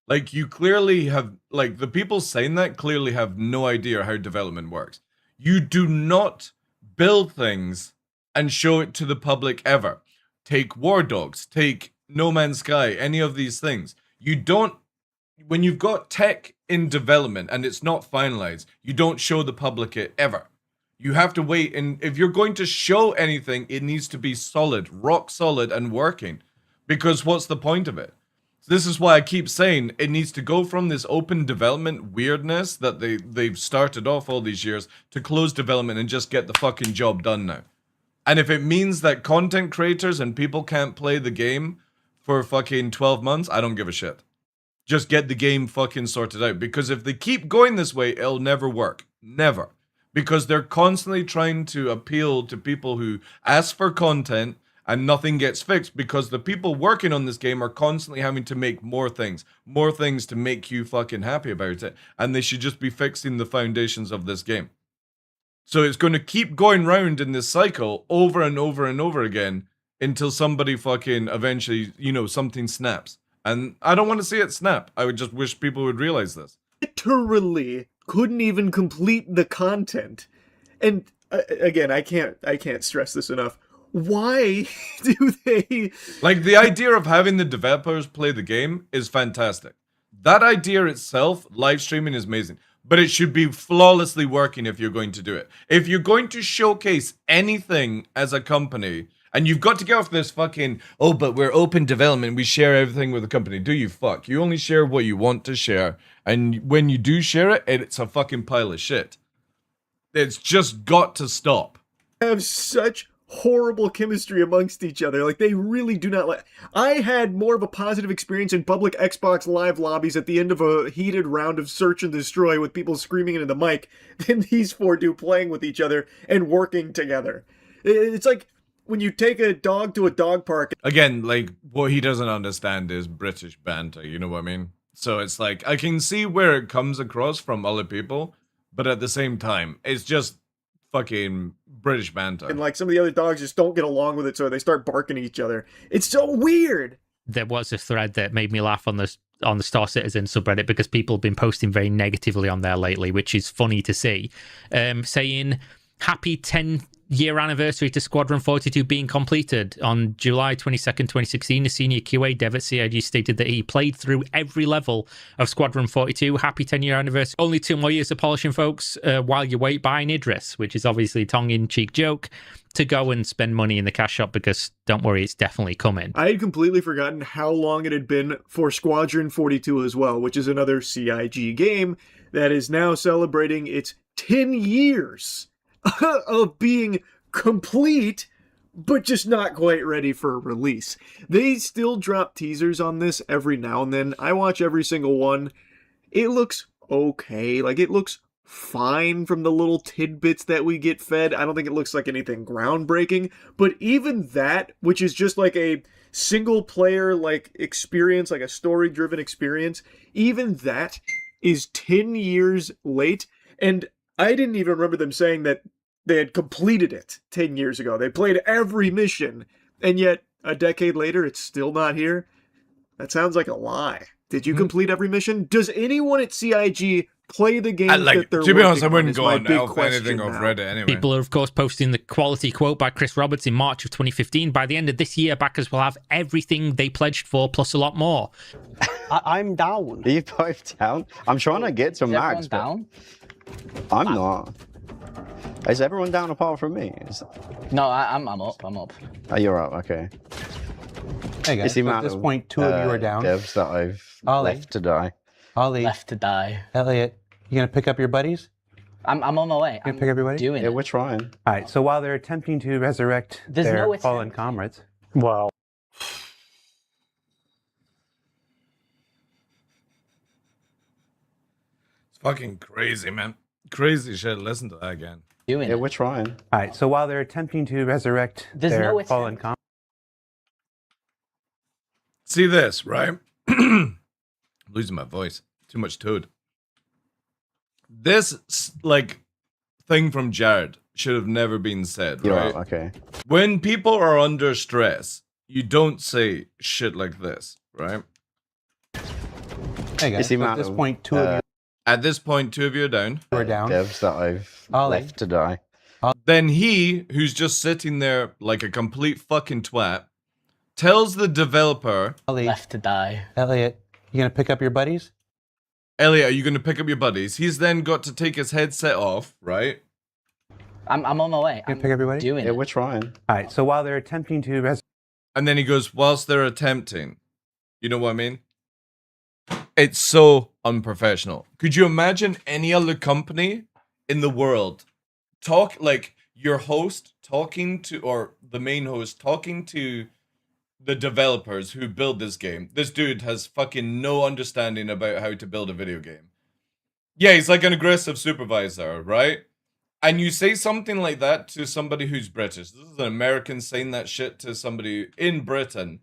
Like, you clearly have, like, the people saying that clearly have no idea how development works. You do not build things and show it to the public ever. Take War Dogs, take No Man's Sky, any of these things. You don't, when you've got tech in development and it's not finalized, you don't show the public it ever. You have to wait, and if you're going to show anything, it needs to be solid, rock solid, and working. Because what's the point of it? This is why I keep saying it needs to go from this open development weirdness that they've started off all these years to closed development and just get the fucking job done now. And if it means that content creators and people can't play the game for fucking 12 months, I don't give a shit. Just get the game fucking sorted out. Because if they keep going this way, it'll never work. Never. Because they're constantly trying to appeal to people who ask for content and nothing gets fixed because the people working on this game are constantly having to make more things to make you fucking happy about it, and they should just be fixing the foundations of this game. So it's going to keep going round in this cycle over and over and over again until somebody fucking eventually, something snaps. And I don't want to see it snap. I would just wish people would realize this. Literally couldn't even complete the content. And again, I can't stress this enough. Why do they... Like, the idea of having the developers play the game is fantastic. That idea itself, live streaming, is amazing. But it should be flawlessly working if you're going to do it. If you're going to showcase anything as a company, and you've got to get off this fucking, oh, but we're open development, we share everything with the company. Do you fuck? You only share what you want to share. And when you do share it, it's a fucking pile of shit. It's just got to stop. Have such horrible chemistry amongst each other. Like, they really do not like... I had more of a positive experience in public Xbox Live lobbies at the end of a heated round of Search and Destroy with people screaming into the mic than these four do playing with each other and working together. It's like when you take a dog to a dog park. Again, like, what he doesn't understand is British banter, you know what I mean? So it's like, I can see where it comes across from other people, but at the same time, it's just fucking British banter. And like some of the other dogs just don't get along with it, so they start barking at each other. It's so weird. There was a thread that made me laugh on the Star Citizen subreddit because people have been posting very negatively on there lately, which is funny to see, saying happy 10-year anniversary to Squadron 42 being completed. On July 22nd, 2016, a senior QA dev at CIG stated that he played through every level of Squadron 42. Happy 10-year anniversary. Only 2 more years of polishing, folks, while you wait buying Idris, which is obviously a tongue-in-cheek joke to go and spend money in the cash shop because, don't worry, it's definitely coming. I had completely forgotten how long it had been for Squadron 42 as well, which is another CIG game that is now celebrating its 10 years of being complete, but just not quite ready for release. They still drop teasers on this every now and then. I watch every single one. It looks okay. Like, it looks fine from the little tidbits that we get fed. I don't think it looks like anything groundbreaking, but even that, which is just like a single player like experience, like a story driven experience, even that is 10 years late. And I didn't even remember them saying that they had completed it 10 years ago. They played every mission, and yet a decade later, it's still not here. That sounds like a lie. Did you complete every mission? Does anyone at CIG play the games that they're to be honest, I working wouldn't on? go on anything off Reddit anyway. People are, of course, posting the quality quote by Chris Roberts in March of 2015. By the end of this year, backers will have everything they pledged for, plus a lot more. I'm down. Are you both down? I'm trying to get to Max, but down? I'm not. Is everyone down apart from me? No, I'm up. I'm up. Oh, you're up. Okay. Hey guys, so at this point, 2 of you are down. Devs that I've left to die. Ollie. Left to die. Elliot, you gonna pick up your buddies? I'm on my way. You gonna pick up your buddies? Doing Yeah, it. we're trying. All right. So while they're attempting to resurrect their fallen comrades, wow. It's fucking crazy, man. Crazy shit. Listen to that again. Doing Yeah, we're trying. all right. So while they're attempting to resurrect their fallen comrades. See this, right? Losing my voice. Too much toad. This, like, thing from Jared should have never been said, You're right? up, okay. When people are under stress, you don't say shit like this, right? Hey guys, so at this point, 2 of you At this point, 2 of you are down. are down. Devs that I've left to die. Then he, who's just sitting there like a complete fucking twat, tells the developer, left to die. Elliot, you gonna pick up your buddies? Elliot, are you going to pick up your buddies? He's then got to take his headset off, right? I'm on my way. You gonna pick up your buddies? Doing Yeah, it. we're trying. All right. So while they're attempting to And then he goes, whilst they're attempting. You know what I mean? It's so unprofessional. Could you imagine any other company in the world like your host talking to, or the main host talking to the developers who build this game? This dude has fucking no understanding about how to build a video game. Yeah, he's like an aggressive supervisor, right? And you say something like that to somebody who's British. This is an American saying that shit to somebody in Britain.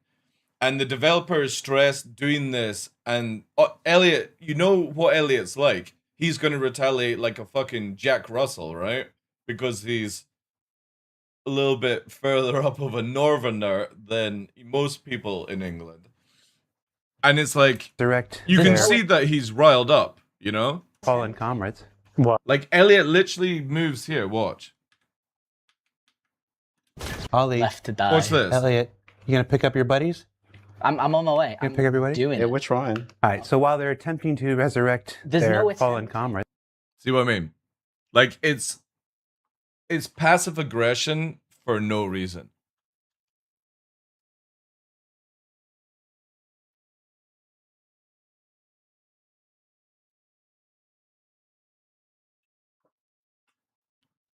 And the developer is stressed doing this. And Elliot, you know what Elliot's like. He's going to retaliate like a fucking Jack Russell, right? Because he's a little bit further up of a northerner than most people in England. And it's like, you can see that he's riled up, you know? Fallen comrades. What? Like, Elliot literally moves here, watch. Ollie. Left to die. What's this? Elliot, you gonna pick up your buddies? I'm on my way. You gonna pick up your buddies? Doing Yeah, it. we're trying. All right, so while they're attempting to resurrect There's their no fallen attempt. comrades. See what I mean? Like, it's passive aggression for no reason.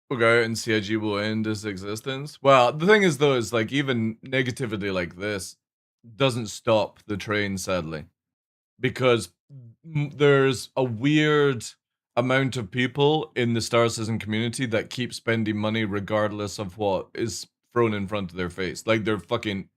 We'll go out and CIG will end his existence. Well, the thing is, though, is like even negativity like this doesn't stop the train, sadly, because there's a weird amount of people in the Star Citizen community that keep spending money regardless of what is thrown in front of their face. Like they're fucking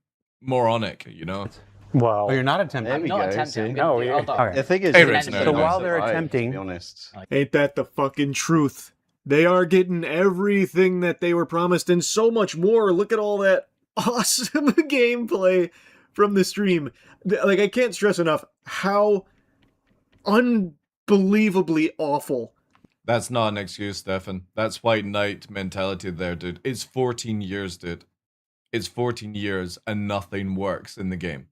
moronic, you know? Wow. Oh, you're not attempting. There we Not go. attempting. See? I'm gonna do it. Hold on. All right. The thing is, Hey, it's Rich, so so while nice they're to attempting- be honest. Ain't that the fucking truth? They are getting everything that they were promised and so much more. Look at all that awesome gameplay from the stream. Like, I can't stress enough how unbelievably awful. That's not an excuse, Stefan. That's White Knight mentality there, dude. It's 14 years, dude. It's 14 years and nothing works in the game.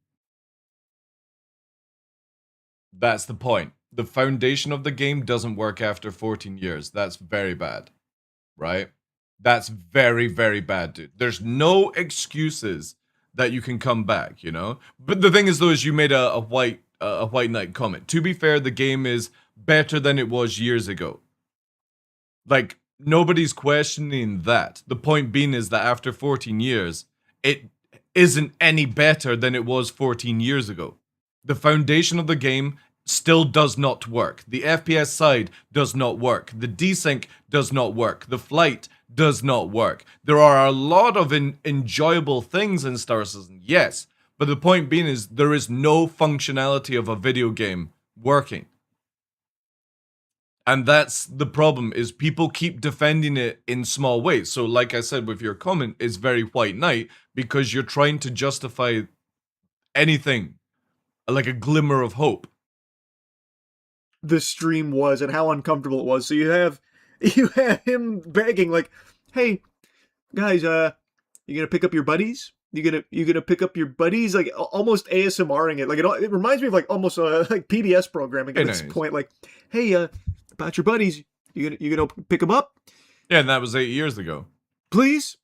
That's the point. The foundation of the game doesn't work after 14 years. That's very bad. Right? That's very, very bad, dude. There's no excuses that you can come back, you know? But the thing is, though, is you made a White Knight comment. To be fair, the game is better than it was years ago. Like, nobody's questioning that. The point being is that after 14 years, it isn't any better than it was 14 years ago. The foundation of the game still does not work. The FPS side does not work. The desync does not work. The flight does not work. There are a lot of enjoyable things in Star Citizen, yes. But the point being is there is no functionality of a video game working. And that's the problem, is people keep defending it in small ways. So like I said with your comment, it's very White Knight because you're trying to justify anything, like a glimmer of hope. The stream was and how uncomfortable it was. So you have him begging like, "Hey, guys, you gonna pick up your buddies? You gonna pick up your buddies?" Like almost ASMRing it. Like it reminds me of like almost like PBS programming at this point. Like, "Hey, about your buddies, you gonna pick them up?" Yeah, and that was 8 years ago. Please.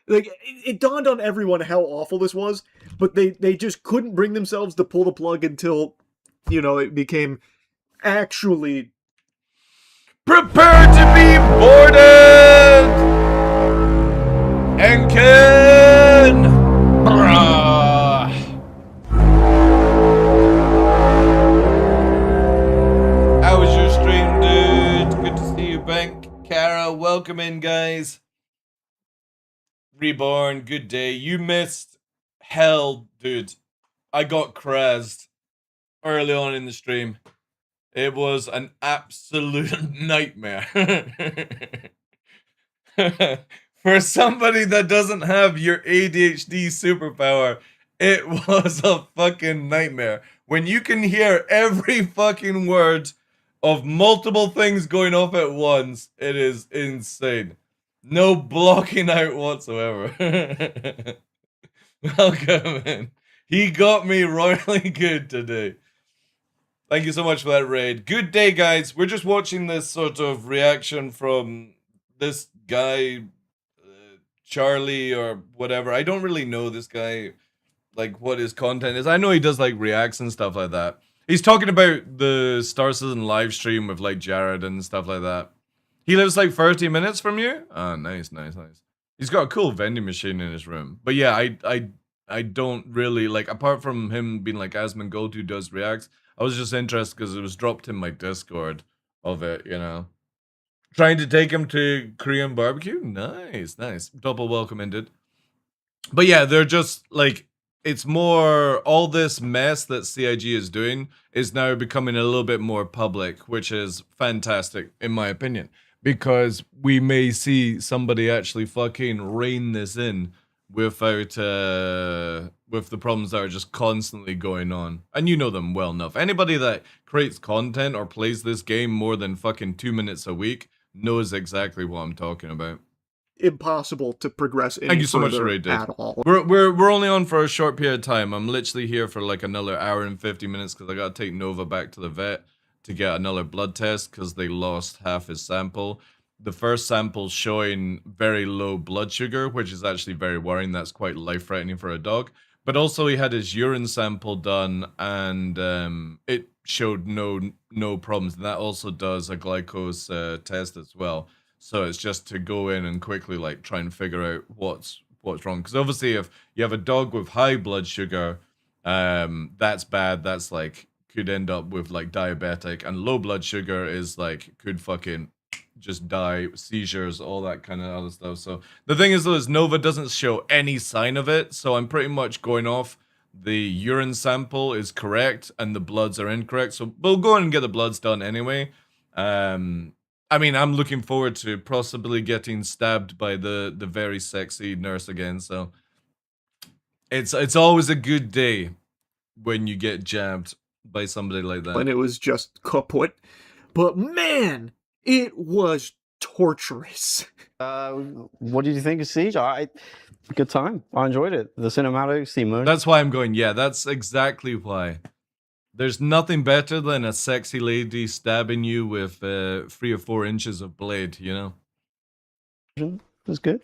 Like it dawned on everyone how awful this was, but they just couldn't bring themselves to pull the plug until, you know, it became actually prepare to be boarded and can how was your stream, dude? Good to see you, Bank. Kara, welcome in, guys. Reborn, good day. You missed hell, dude. I got crazzed early on in the stream. It was an absolute nightmare. For somebody that doesn't have your ADHD superpower, it was a fucking nightmare. When you can hear every fucking word of multiple things going off at once, it is insane. No blocking out whatsoever. Welcome in. He got me royally good today. Thank you so much for that raid. Good day, guys. We're just watching this sort of reaction from this guy, Charlie or whatever. I don't really know this guy, like what his content is. I know he does like reacts and stuff like that. He's talking about the Star Citizen live stream with like Jared and stuff like that. He lives like 30 minutes from you? Oh, nice. He's got a cool vending machine in his room. But yeah, I don't really, like, apart from him being like Asmongold who does reacts, I was just interested because it was dropped in my Discord of it, you know. Trying to take him to Korean barbecue? Nice, nice. Double welcome ended. But yeah, they're just like, it's more, all this mess that CIG is doing is now becoming a little bit more public, which is fantastic, in my opinion. Because we may see somebody actually fucking rein this in without, with the problems that are just constantly going on. And you know them well enough. Anybody that creates content or plays this game more than fucking 2 minutes a week knows exactly what I'm talking about. Impossible to progress any Thank you so much, further Ray. at all. We're only on for a short period of time. I'm literally here for like another hour and 50 minutes because I gotta take Nova back to the vet to get another blood test because they lost half his sample. The first sample's showing very low blood sugar, which is actually very worrying. That's quite life-threatening for a dog. But also he had his urine sample done and it showed no problems. And that also does a glucose test as well. So it's just to go in and quickly like try and figure out what's wrong. Because obviously if you have a dog with high blood sugar, that's bad. That's like could end up with like diabetic, and low blood sugar is like could fucking just die, seizures, all that kind of other stuff. So the thing is though, is Nova doesn't show any sign of it. So I'm pretty much going off the urine sample is correct and the bloods are incorrect. So we'll go and get the bloods done anyway. I mean, I'm looking forward to possibly getting stabbed by the very sexy nurse again. So it's always a good day when you get jabbed by somebody like that. When it was just kaput. But man, it was torturous. What did you think of Siege? Good time. I enjoyed it. The cinematics, the emotion. That's why I'm going, yeah, that's exactly why. There's nothing better than a sexy lady stabbing you with 3 or 4 inches of blade, you know? It was good.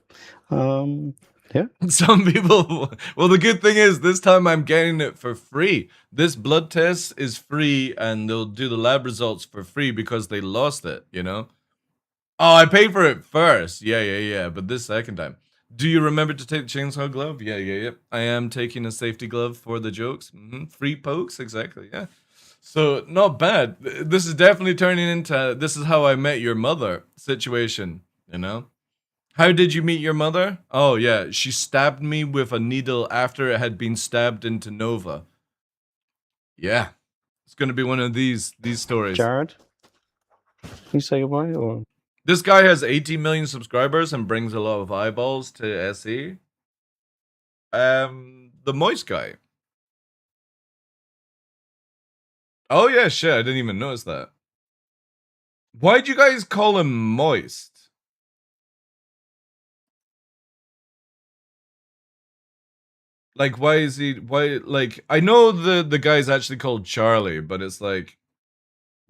Yeah. Some people... Well, the good thing is, this time I'm getting it for free. This blood test is free, and they'll do the lab results for free because they lost it, you know? Oh, I paid for it first. Yeah. But this second time. Do you remember to take the chainsaw glove? Yeah. I am taking a safety glove for the jokes. Free pokes, exactly, yeah. So, not bad. This is definitely turning into, this is how I met your mother situation, you know? How did you meet your mother? Oh, yeah, she stabbed me with a needle after it had been stabbed into Nova. Yeah. It's going to be one of these stories. Jared? Can you say goodbye, or...? This guy has 18 million subscribers and brings a lot of eyeballs to SE. The Moist guy. Oh yeah, shit, I didn't even notice that. Why'd you guys call him Moist? Like, why is he, like, I know the guy's actually called Charlie, but it's like,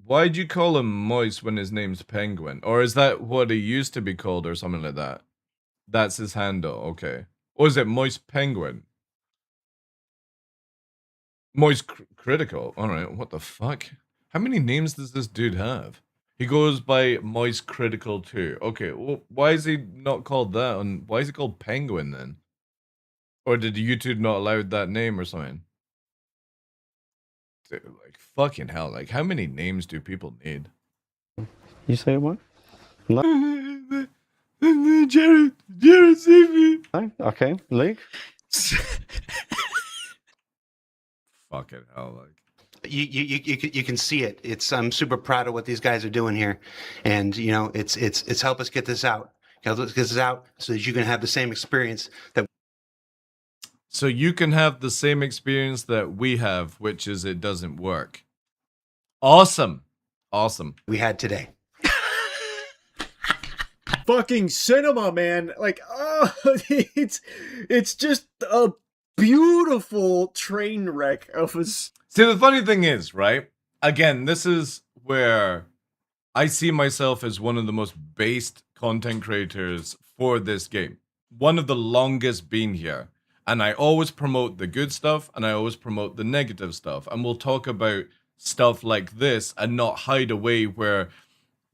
why'd you call him Moist when his name's Penguin? Or is that what he used to be called or something like that? That's his handle, okay. Or is it Moist Penguin? Moist Critical. Alright, what the fuck? How many names does this dude have? He goes by Moist Critical too. Okay, well, why is he not called that? And why is he called Penguin then? Or did YouTube not allow that name or something? Dude, like, fucking hell, like, how many names do people need? You say what? No? Jared, save me. No? Okay, Luke? Fucking hell, like. You can see it. I'm super proud of what these guys are doing here, and you know it's help us get this out. Help us get this out so that you can have the same experience that. So you can have the same experience that we have, which is it doesn't work. Awesome. We had today. Fucking cinema, man. Like, oh, it's just a beautiful train wreck of a... See, the funny thing is, right? Again, this is where I see myself as one of the most based content creators for this game. One of the longest being here. And I always promote the good stuff, and I always promote the negative stuff. And we'll talk about stuff like this and not hide away where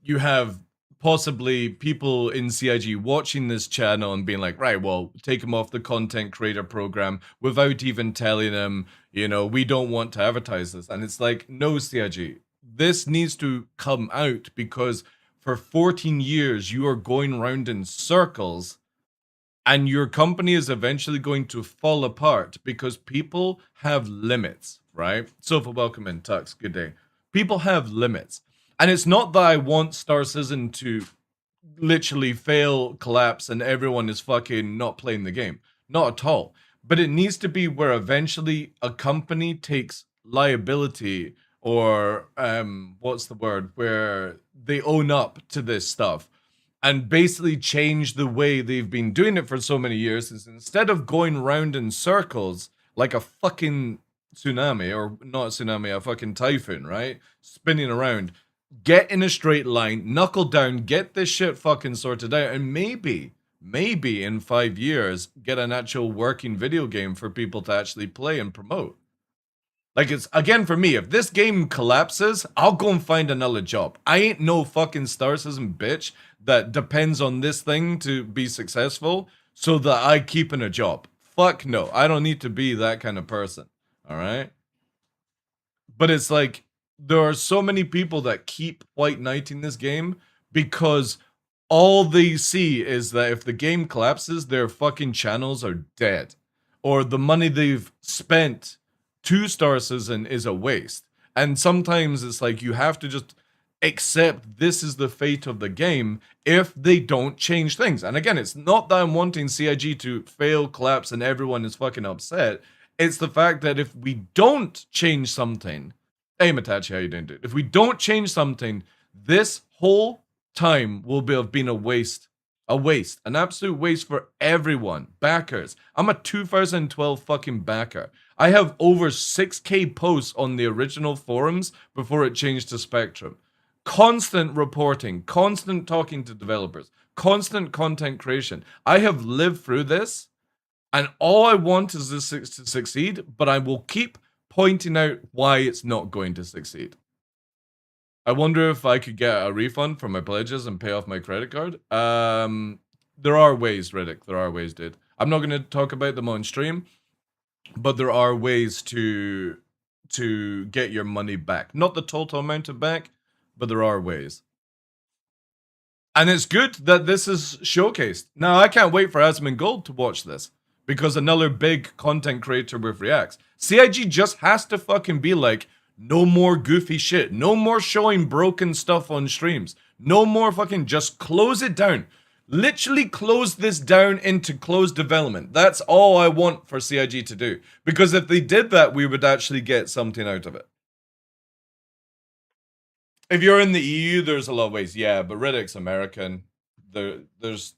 you have possibly people in CIG watching this channel and being like, right, well, take him off the content creator program without even telling him, you know, we don't want to advertise this. And it's like, no, CIG, this needs to come out because for 14 years, you are going round in circles, and your company is eventually going to fall apart because people have limits, right? Sofa, welcome in. Tux, good day. People have limits. And it's not that I want Star Citizen to literally fail, collapse, and everyone is fucking not playing the game. Not at all. But it needs to be where eventually a company takes liability, or what's the word, where they own up to this stuff and basically change the way they've been doing it for so many years. Is instead of going round in circles like a fucking tsunami, or not a tsunami, a fucking typhoon, right? Spinning around, get in a straight line, knuckle down, get this shit fucking sorted out, and maybe in 5 years, get an actual working video game for people to actually play and promote. Like, it's, again, for me, if this game collapses, I'll go and find another job. I ain't no fucking Star Citizen bitch that depends on this thing to be successful so that I keep in a job. Fuck no. I don't need to be that kind of person. All right? But it's like, there are so many people that keep white knighting this game because all they see is that if the game collapses, their fucking channels are dead. Or the money they've spent to Star Citizen is a waste. And sometimes it's like you have to just accept this is the fate of the game if they don't change things. And again, it's not that I'm wanting CIG to fail, collapse, and everyone is fucking upset. It's the fact that if we don't change something, hey Matachi, how you doing, dude? If we don't change something, this whole time will have been a waste. An absolute waste for everyone. Backers. I'm a 2012 fucking backer. I have over 6k posts on the original forums before it changed to Spectrum. Constant reporting, constant talking to developers, constant content creation. I have lived through this, and all I want is this to succeed, but I will keep pointing out why it's not going to succeed. I wonder if I could get a refund for my pledges and pay off my credit card. There are ways, Riddick. There are ways, dude. I'm not going to talk about them on stream, but there are ways to get your money back. Not the total amount of back, but there are ways. And it's good that this is showcased. Now, I can't wait for Asmongold to watch this, because another big content creator with reacts. CIG just has to fucking be like, no more goofy shit. No more showing broken stuff on streams. No more fucking, just close it down. Literally close this down into closed development. That's all I want for CIG to do. Because if they did that, we would actually get something out of it. If you're in the EU, there's a lot of ways. Yeah, but Riddick's American. There's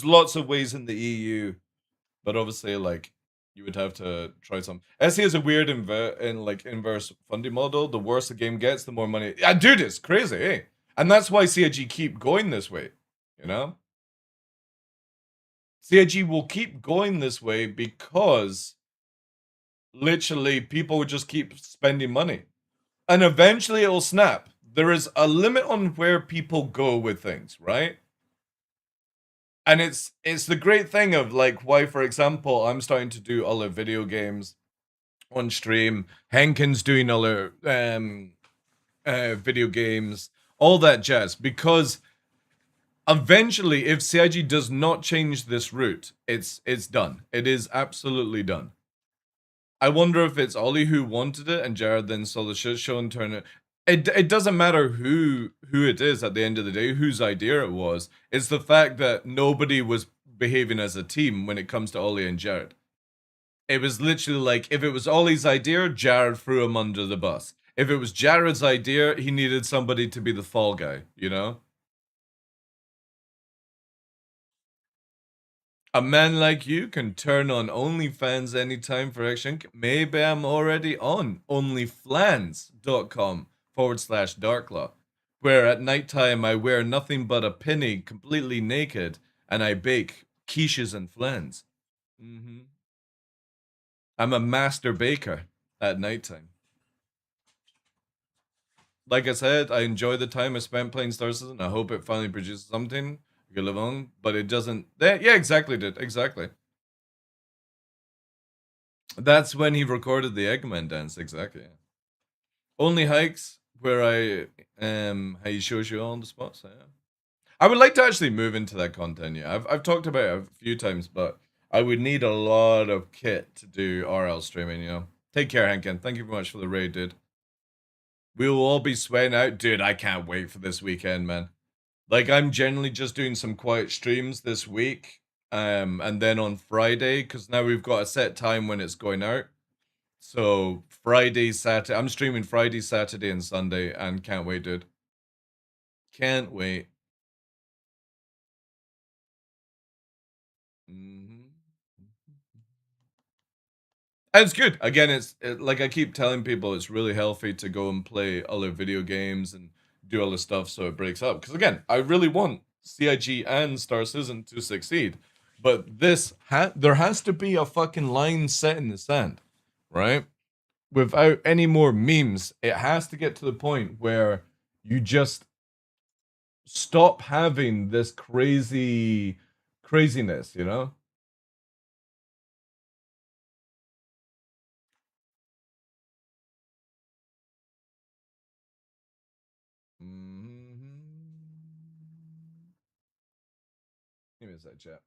lots of ways in the EU. But obviously, like, you would have to try some. SE is a weird inverse funding model. The worse the game gets, the more money. Yeah, dude, it's crazy, eh? And that's why CIG keep going this way, you know? CIG will keep going this way because literally people would just keep spending money. And eventually it will snap. There is a limit on where people go with things, right? And it's the great thing of, like, why, for example, I'm starting to do other video games on stream. Henkin's doing other video games, all that jazz. Because eventually, if CIG does not change this route, it's done. It is absolutely done. I wonder if it's Ollie who wanted it and Jared then saw the shit show and turned it. It doesn't matter who it is at the end of the day, whose idea it was. It's the fact that nobody was behaving as a team when it comes to Ollie and Jared. It was literally like, if it was Ollie's idea, Jared threw him under the bus. If it was Jared's idea, he needed somebody to be the fall guy, you know? A man like you can turn on OnlyFans anytime for action. Maybe I'm already on onlyflans.com/darklaw, where at nighttime I wear nothing but a penny completely naked and I bake quiches and flans. I'm a master baker at nighttime. Like I said, I enjoy the time I spent playing Star Citizen. I hope it finally produces something. You live on, but it doesn't. Yeah, exactly, dude. Exactly. That's when he recorded the Eggman dance. Exactly. Yeah. Only hikes where I how you shows you on the spot. So yeah. I would like to actually move into that content. Yeah, I've talked about it a few times, but I would need a lot of kit to do RL streaming. You know. Take care, Hankin. Thank you very much for the raid, dude. We will all be sweating out, dude. I can't wait for this weekend, man. Like I'm generally just doing some quiet streams this week, and then on Friday, because now we've got a set time when it's going out. So Friday, Saturday, I'm streaming Friday, Saturday, and Sunday, and can't wait, dude. Can't wait. And it's good. Again, like I keep telling people, it's really healthy to go and play other video games and do all this stuff so it breaks up. Because again, I really want CIG and Star Citizen to succeed. But there has to be a fucking line set in the sand, right? Without any more memes, it has to get to the point where you just stop having this craziness, you know? Give me a sec, chat.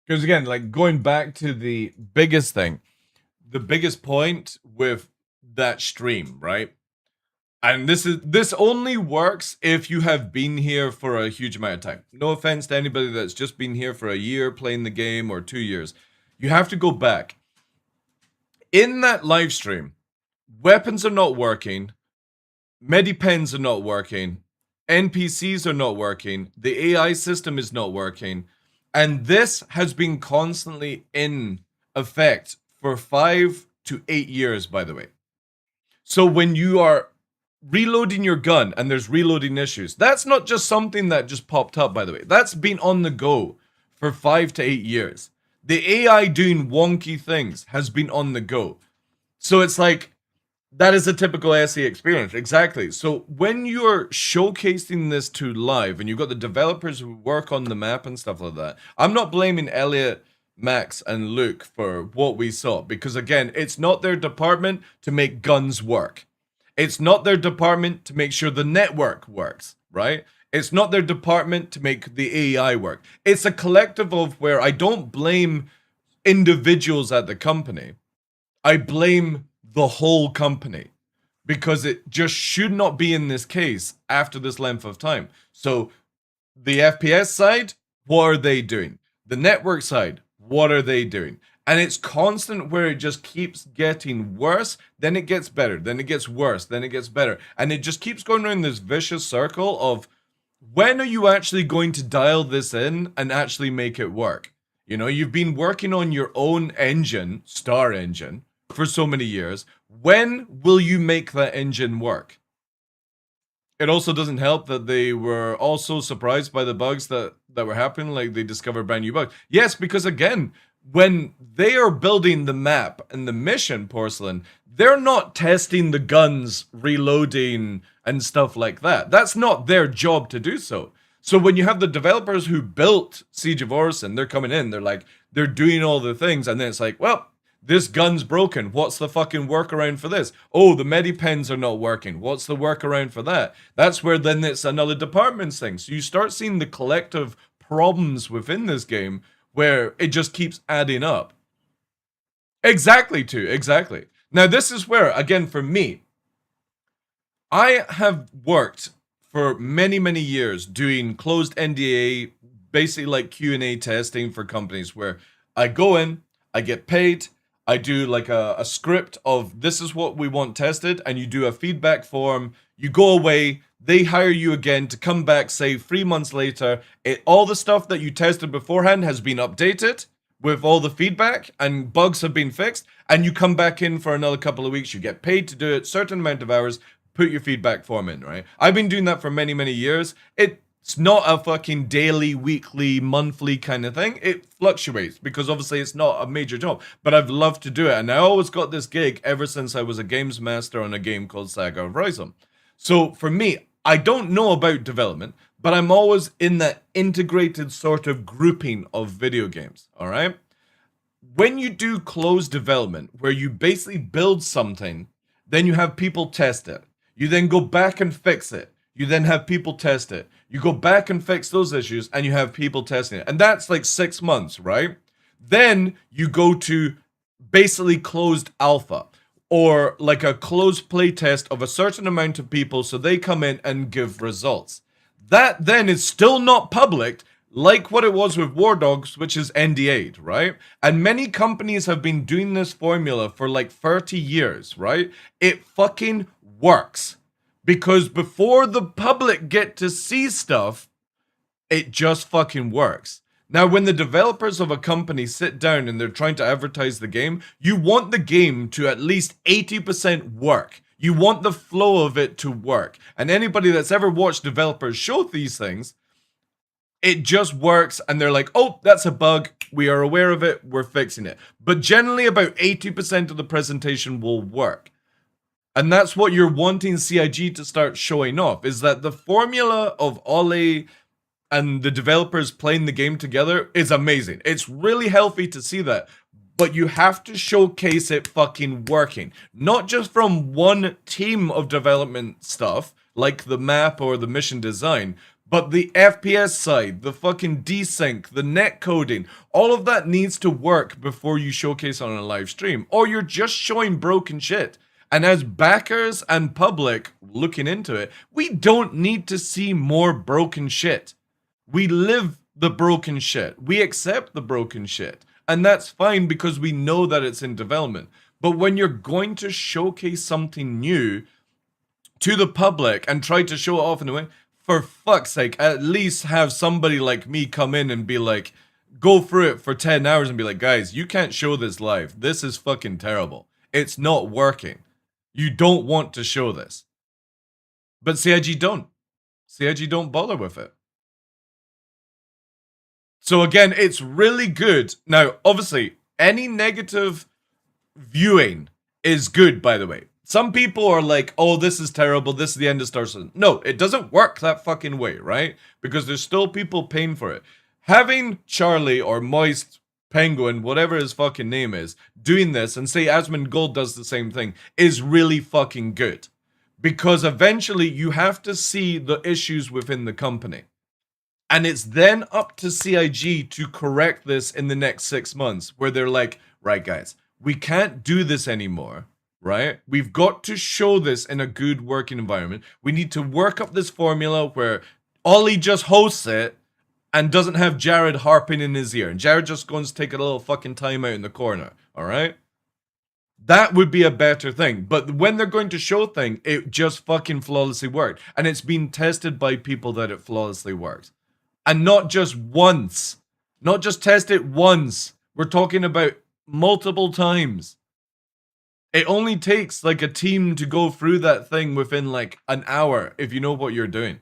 Because again, like going back to the biggest thing, the biggest point with that stream, right? And this only works if you have been here for a huge amount of time. No offense to anybody that's just been here for a year playing the game or 2 years. You have to go back. In that live stream, weapons are not working, medipens are not working, NPCs are not working, the AI system is not working, and this has been constantly in effect for 5 to 8 years, by the way. So when you are reloading your gun and there's reloading issues, that's not just something that just popped up, by the way. That's been on the go for 5 to 8 years. The AI doing wonky things has been on the go. So it's like, that is a typical SE experience. Exactly. So when you're showcasing this to live and you've got the developers who work on the map and stuff like that, I'm not blaming Elliot, Max, and Luke for what we saw. Because again, it's not their department to make guns work. It's not their department to make sure the network works, right? It's not their department to make the AI work. It's a collective of where I don't blame individuals at the company. I blame the whole company, because it just should not be in this case after this length of time. So the FPS side, what are they doing? The network side, what are they doing? And it's constant where it just keeps getting worse, then it gets better, then it gets worse, then it gets better. And it just keeps going around this vicious circle of, when are you actually going to dial this in and actually make it work? You know, you've been working on your own engine, Star Engine, for so many years. When will you make that engine work? It also doesn't help that they were also surprised by the bugs that were happening, like they discovered brand new bugs. Yes, because again, when they are building the map and the mission, Porcelain, they're not testing the guns, reloading, and stuff like that. That's not their job to do so. So when you have the developers who built Siege of Orison, they're coming in, they're doing all the things, and then it's like, well, this gun's broken. What's the fucking workaround for this? Oh, the medipens are not working. What's the workaround for that? That's where then it's another department's thing. So you start seeing the collective problems within this game where it just keeps adding up. Exactly. Now this is where, again, for me, I have worked for many, many years doing closed NDA, basically like Q&A testing for companies where I go in, I get paid, I do like a script of this is what we want tested, and you do a feedback form, you go away, they hire you again to come back, say 3 months later, all the stuff that you tested beforehand has been updated with all the feedback and bugs have been fixed, and you come back in for another couple of weeks, you get paid to do it, certain amount of hours, put your feedback form in, right? I've been doing that for many, many years. It's not a fucking daily, weekly, monthly kind of thing. It fluctuates because obviously it's not a major job, but I've loved to do it. And I always got this gig ever since I was a games master on a game called Saga of Rhizome. So for me, I don't know about development, but I'm always in that integrated sort of grouping of video games, all right? When you do closed development, where you basically build something, then you have people test it. You then go back and fix it. You then have people test it. You go back and fix those issues, and you have people testing it. And that's like 6 months, right? Then you go to basically closed alpha, or like a closed play test of a certain amount of people, so they come in and give results. That then is still not public, like what it was with War Dogs, which is NDA'd, right? And many companies have been doing this formula for like 30 years, right? It fucking works. Because before the public get to see stuff, it just fucking works. Now, when the developers of a company sit down and they're trying to advertise the game, you want the game to at least 80% work. You want the flow of it to work. And anybody that's ever watched developers show these things, it just works, and they're like, oh, that's a bug. We are aware of it. We're fixing it. But generally, about 80% of the presentation will work. And that's what you're wanting CIG to start showing off, is that the formula of Ole and the developers playing the game together is amazing. It's really healthy to see that. But you have to showcase it fucking working. Not just from one team of development stuff, like the map or the mission design, but the FPS side, the fucking desync, the net coding, all of that needs to work before you showcase on a live stream, or you're just showing broken shit. And as backers and public looking into it, we don't need to see more broken shit. We live the broken shit. We accept the broken shit. And that's fine because we know that it's in development. But when you're going to showcase something new to the public and try to show it off in a way, for fuck's sake, at least have somebody like me come in and be like, go through it for 10 hours and be like, guys, you can't show this live. This is fucking terrible. It's not working. You don't want to show this. But CIG don't. CIG don't bother with it. So again, it's really good. Now, obviously, any negative viewing is good, by the way. Some people are like, oh, this is terrible. This is the end of Star Citizen. No, it doesn't work that fucking way, right? Because there's still people paying for it. Having Charlie or Moist Penguin, whatever his fucking name is, doing this and say Asmongold does the same thing is really fucking good. Because eventually you have to see the issues within the company. And it's then up to CIG to correct this in the next 6 months, where they're like, right, guys, we can't do this anymore, right? We've got to show this in a good working environment. We need to work up this formula where Ollie just hosts it and doesn't have Jared harping in his ear. And Jared just goes to take a little fucking time out in the corner, all right? That would be a better thing. But when they're going to show things, it just fucking flawlessly worked. And it's been tested by people that it flawlessly works. And not just once. Not just test it once. We're talking about multiple times. It only takes like a team to go through that thing within like an hour if you know what you're doing.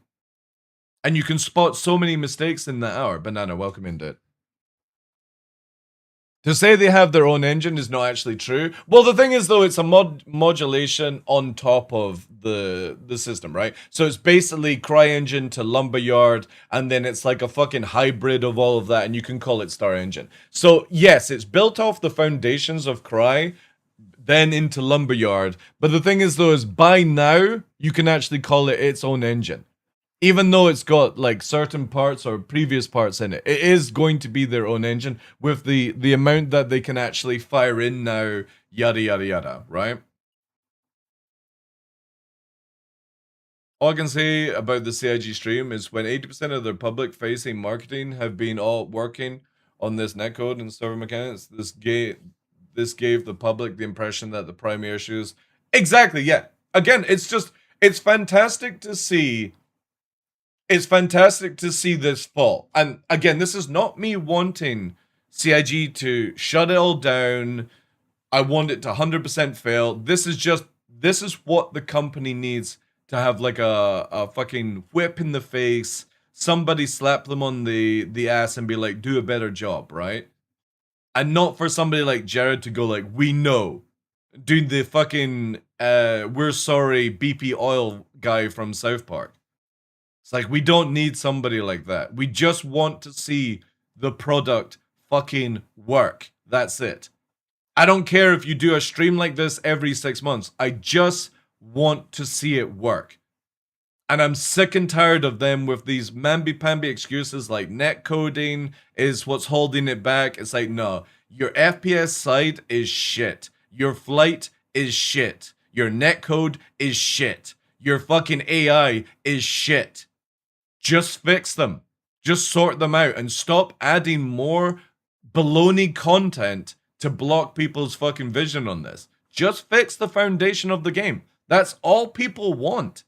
And you can spot so many mistakes in that hour. Banana, welcome into it. To say they have their own engine is not actually true. Well, the thing is, though, it's a modulation on top of the system, right? So it's basically CryEngine to Lumberyard, and then it's like a fucking hybrid of all of that, and you can call it Star Engine. So, yes, it's built off the foundations of Cry, then into Lumberyard. But the thing is, though, is by now, you can actually call it its own engine. Even though it's got like certain parts or previous parts in it, it is going to be their own engine with the amount that they can actually fire in now, yada yada yada, right? All I can say about the CIG stream is when 80% of their public-facing marketing have been all working on this netcode and server mechanics, this gave the public the impression that the primary issues... Exactly, yeah. Again, it's fantastic to see... It's fantastic to see this fall. And again, this is not me wanting CIG to shut it all down. I want it to 100% fail. This is what the company needs to have, like a fucking whip in the face. Somebody slap them on the ass and be like, do a better job, right? And not for somebody like Jared to go like, we know. Dude, the fucking we're sorry BP oil guy from South Park. It's like, we don't need somebody like that. We just want to see the product fucking work. That's it. I don't care if you do a stream like this every 6 months. I just want to see it work. And I'm sick and tired of them with these mamby-pamby excuses like netcoding is what's holding it back. It's like, no, your FPS side is shit. Your flight is shit. Your netcode is shit. Your fucking AI is shit. Just fix them. Just sort them out and stop adding more baloney content to block people's fucking vision on this. Just fix the foundation of the game. That's all people want.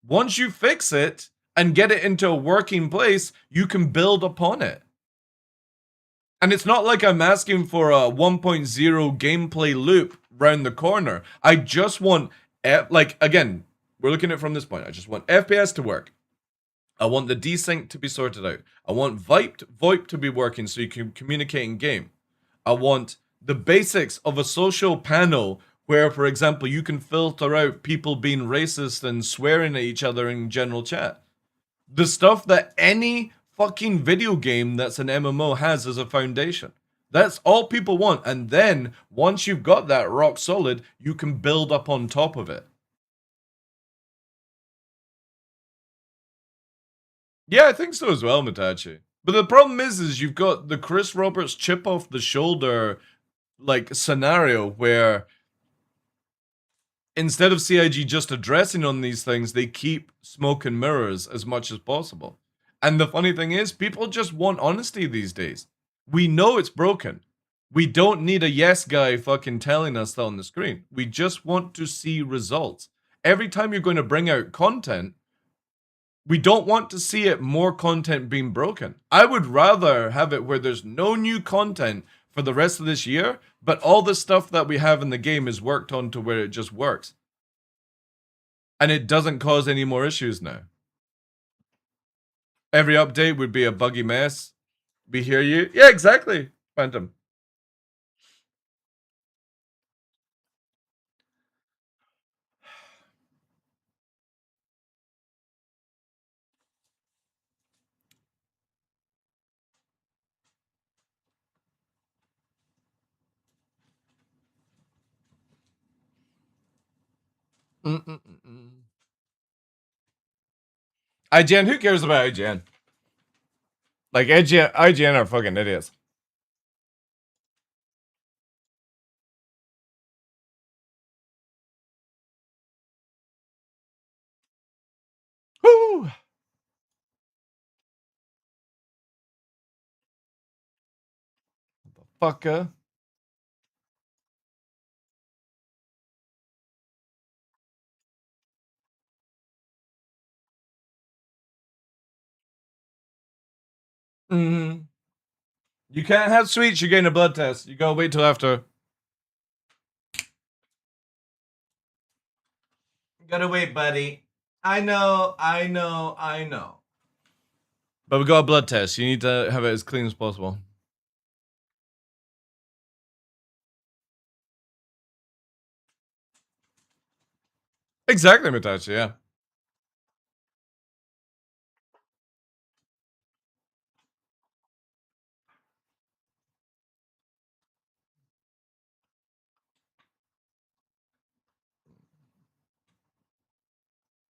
Once you fix it and get it into a working place, you can build upon it. And it's not like I'm asking for a 1.0 gameplay loop round the corner. I just want, like, again, we're looking at it from this point. I just want FPS to work. I want the desync to be sorted out. I want VoIP to be working so you can communicate in game. I want the basics of a social panel where, for example, you can filter out people being racist and swearing at each other in general chat. The stuff that any fucking video game that's an MMO has as a foundation. That's all people want. And then, once you've got that rock solid, you can build up on top of it. Yeah, I think so as well, Mitachi. But the problem is you've got the Chris Roberts chip off the shoulder, like, scenario where instead of CIG just addressing on these things, they keep smoke and mirrors as much as possible. And the funny thing is, people just want honesty these days. We know it's broken. We don't need a yes guy fucking telling us that on the screen. We just want to see results. Every time you're going to bring out content, we don't want to see it more content being broken. I would rather have it where there's no new content for the rest of this year, but all the stuff that we have in the game is worked on to where it just works. And it doesn't cause any more issues now. Every update would be a buggy mess. We hear you. Yeah, exactly, Phantom. IGN, who cares about IGN? Like, IGN are fucking idiots. Woo! Fucker. Mm-hmm. You can't have sweets, you're getting a blood test. You gotta wait till after. Gotta wait, buddy. I know. But we got a blood test. You need to have it as clean as possible. Exactly, Mitachi, yeah.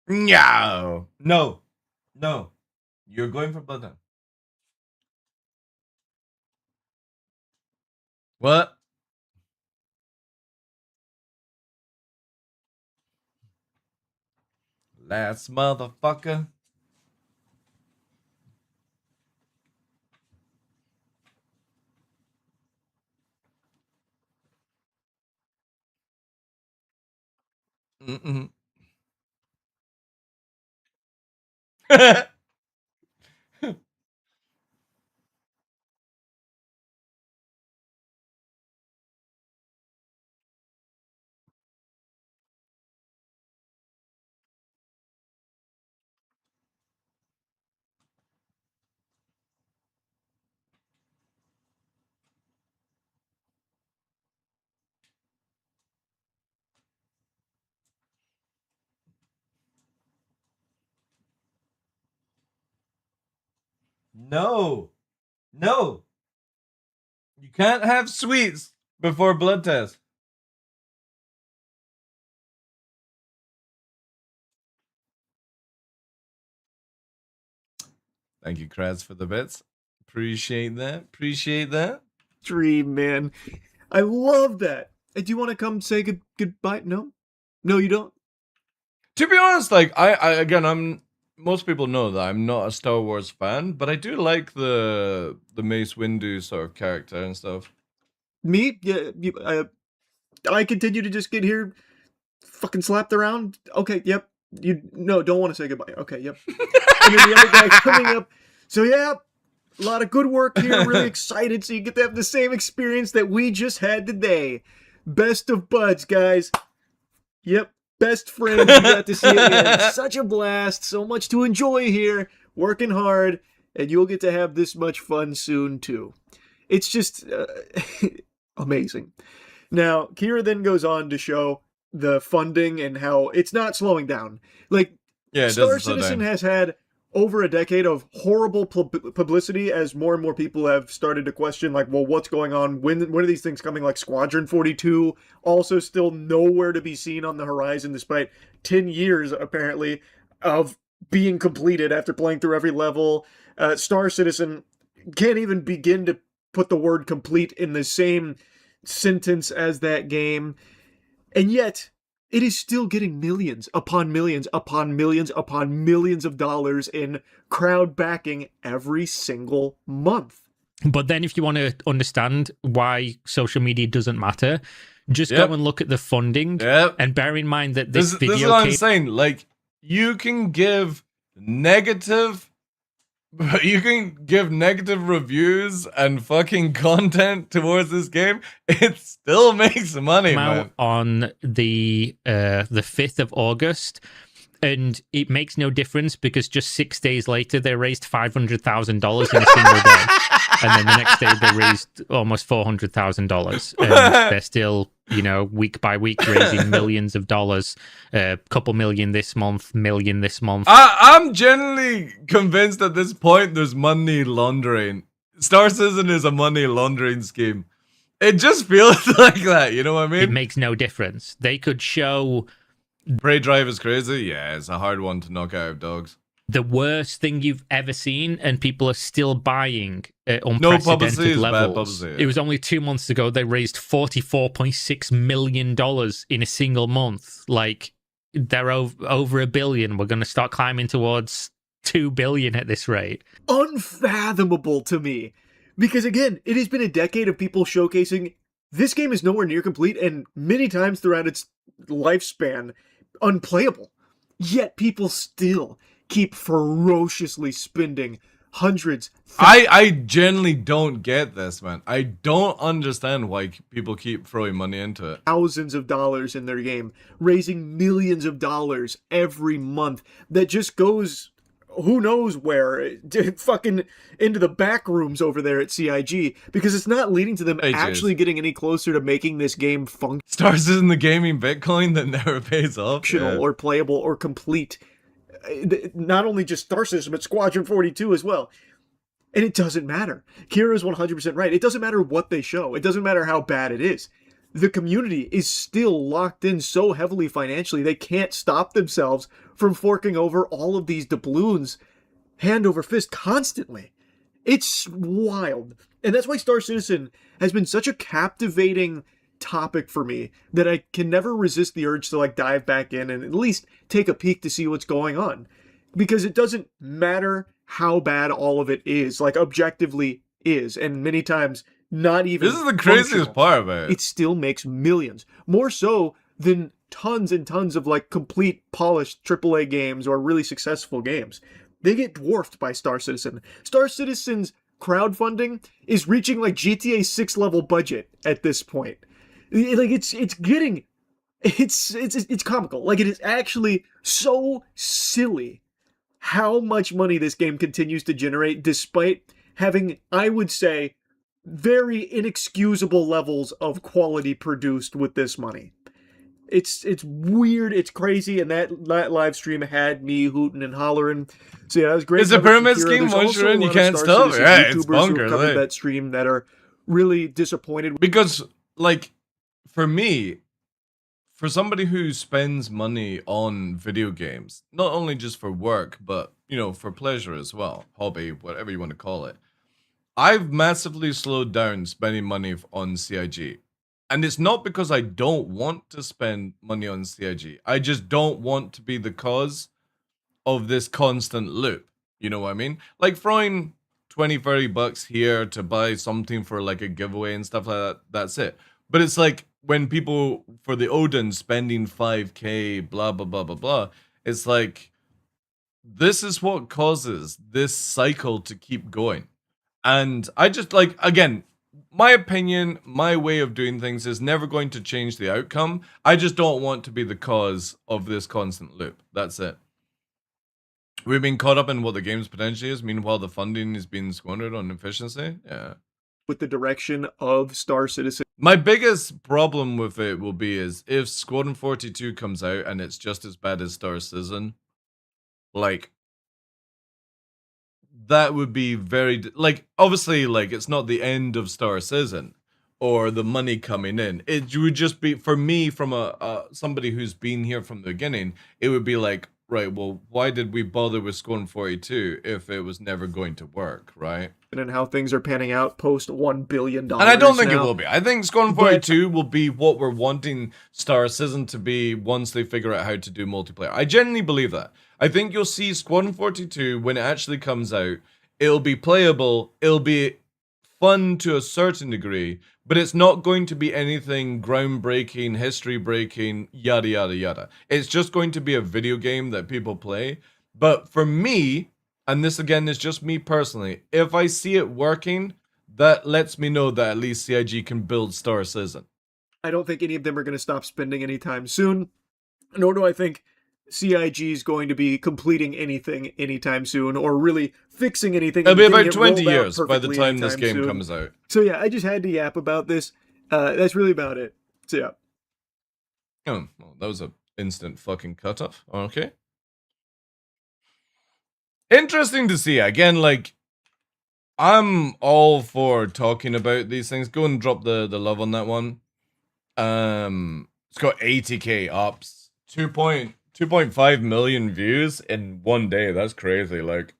No. No. No. You're going for blood test. What? Last motherfucker. Mm-mm. No. No. You can't have sweets before blood test. Thank you, Kraz, for the bits. Appreciate that. Appreciate that. Dream, man. I love that. And do you want to come say goodbye? No? No, you don't? To be honest, like, I'm most people know that I'm not a Star Wars fan, but I do like the Mace Windu sort of character and stuff. Me? Yeah, I continue to just get here fucking slapped around. Okay, yep. Don't want to say goodbye. Okay, yep. And then the other guy coming up. So yeah, a lot of good work here. Really excited. So you get to have the same experience that we just had today. Best of buds, guys. Yep, best friends. You got to see it. It's such a blast. So much to enjoy here. Working hard, and you'll get to have this much fun soon too. It's just amazing. Now, Kira then goes on to show the funding and how it's not slowing down. Like, yeah, Star Citizen has had over a decade of horrible publicity as more and more people have started to question, like, well, what's going on? When are these things coming? Like Squadron 42, also still nowhere to be seen on the horizon, despite 10 years, apparently, of being completed after playing through every level. Star Citizen can't even begin to put the word complete in the same sentence as that game. And yet, it is still getting millions upon millions upon millions upon millions of dollars in crowd backing every single month. But then if you want to understand why social media doesn't matter, just go and look at the funding and bear in mind that this video... This is what I'm saying. Like, you can give negative reviews and fucking content towards this game. It still makes money, man. On the 5th of August, and it makes no difference because just 6 days later they raised $500,000 in a single day, and then the next day they raised almost $400,000, and they're still, week by week raising millions of dollars. Couple million this month, million this month. I'm genuinely convinced at this point there's money laundering. Star Citizen is a money laundering scheme. It just feels like that, you know what I mean? It makes no difference. They could show... Prey Drive is crazy? Yeah, it's a hard one to knock out of dogs. The worst thing you've ever seen, and people are still buying at No publicity is levels. bad publicity. It was only 2 months ago they raised $44.6 million in a single month. Like, they're over $1 billion. We're going to start climbing towards $2 billion at this rate. Unfathomable to me. Because again, it has been a decade of people showcasing this game is nowhere near complete and many times throughout its lifespan unplayable. Yet people still keep ferociously spending hundreds. I genuinely don't get this, man. I don't understand why people keep throwing money into it. Thousands of dollars in their game, raising millions of dollars every month. That just goes... who knows where, fucking into the back rooms over there at CIG, because it's not leading to them actually getting any closer to making this game functional. Star Citizen, the gaming Bitcoin that never pays off. Or playable or complete. Not only just Star Citizen, but Squadron 42 as well. And it doesn't matter. Kira's 100% right. It doesn't matter what they show. It doesn't matter how bad it is. The community is still locked in so heavily financially, they can't stop themselves from forking over all of these doubloons hand over fist constantly. It's wild. And that's why Star Citizen has been such a captivating topic for me that I can never resist the urge to dive back in and at least take a peek to see what's going on. Because it doesn't matter how bad all of it is, objectively is, and many times not even. This is the craziest part of it. It still makes millions. More so than tons and tons of complete polished AAA games or really successful games. They get dwarfed by Star Citizen. Star Citizen's crowdfunding is reaching GTA 6 level budget at this point. It's comical. It is actually so silly how much money this game continues to generate despite having, I would say, very inexcusable levels of quality produced with this money. It's weird, it's crazy, and that live stream had me hooting and hollering. So yeah, it was great. It's a pyramid scheme. There's Once also you're in, a you lot of can't Star stop. Citizen Yeah, it's YouTubers who have bonkers. covered Eh? that stream that are really disappointed. Because, like, for me, for somebody who spends money on video games, not only just for work, but, you know, for pleasure as well, hobby, whatever you want to call it, I've massively slowed down spending money on CIG. And it's not because I don't want to spend money on CIG. I just don't want to be the cause of this constant loop. You know what I mean? Like throwing 20, 30 bucks here to buy something for like a giveaway and stuff like that. That's it. But it's like when people for the Odin spending 5K, blah, blah, blah, blah, blah. It's like, this is what causes this cycle to keep going. And I just like, again, my opinion, my way of doing things is never going to change the outcome. I just don't want to be the cause of this constant loop. That's it. We've been caught up in what the game's potential is. Meanwhile, the funding is being squandered on efficiency. Yeah. With the direction of Star Citizen. My biggest problem with it will be is if Squadron 42 comes out and it's just as bad as Star Citizen, like, that would be very, like, obviously, like, it's not the end of Star Citizen or the money coming in. It would just be, for me, from somebody who's been here from the beginning, it would be like, right, well, why did we bother with Squadron 42 if it was never going to work, right? And how things are panning out post $1 billion. And I don't think it will be. I think Squadron 42 will be what we're wanting Star Citizen to be once they figure out how to do multiplayer. I genuinely believe that. I think you'll see Squadron 42 when it actually comes out. It'll be playable. It'll be fun to a certain degree, but it's not going to be anything groundbreaking, history-breaking, yada, yada, yada. It's just going to be a video game that people play. But for me, and this again is just me personally, if I see it working, that lets me know that at least CIG can build Star Citizen. I don't think any of them are going to stop spending anytime soon, nor do I think CIG is going to be completing anything anytime soon, or really fixing anything. It'll be about 20 years by the time this game comes out. So yeah, I just had to yap about this. That's really about it. So yeah. Oh, well, that was an instant fucking cutoff. Okay. Interesting to see. Again, like, I'm all for talking about these things. Go and drop the love on that one. It's got 80k ups, 2.5 million views in one day. That's crazy. Like,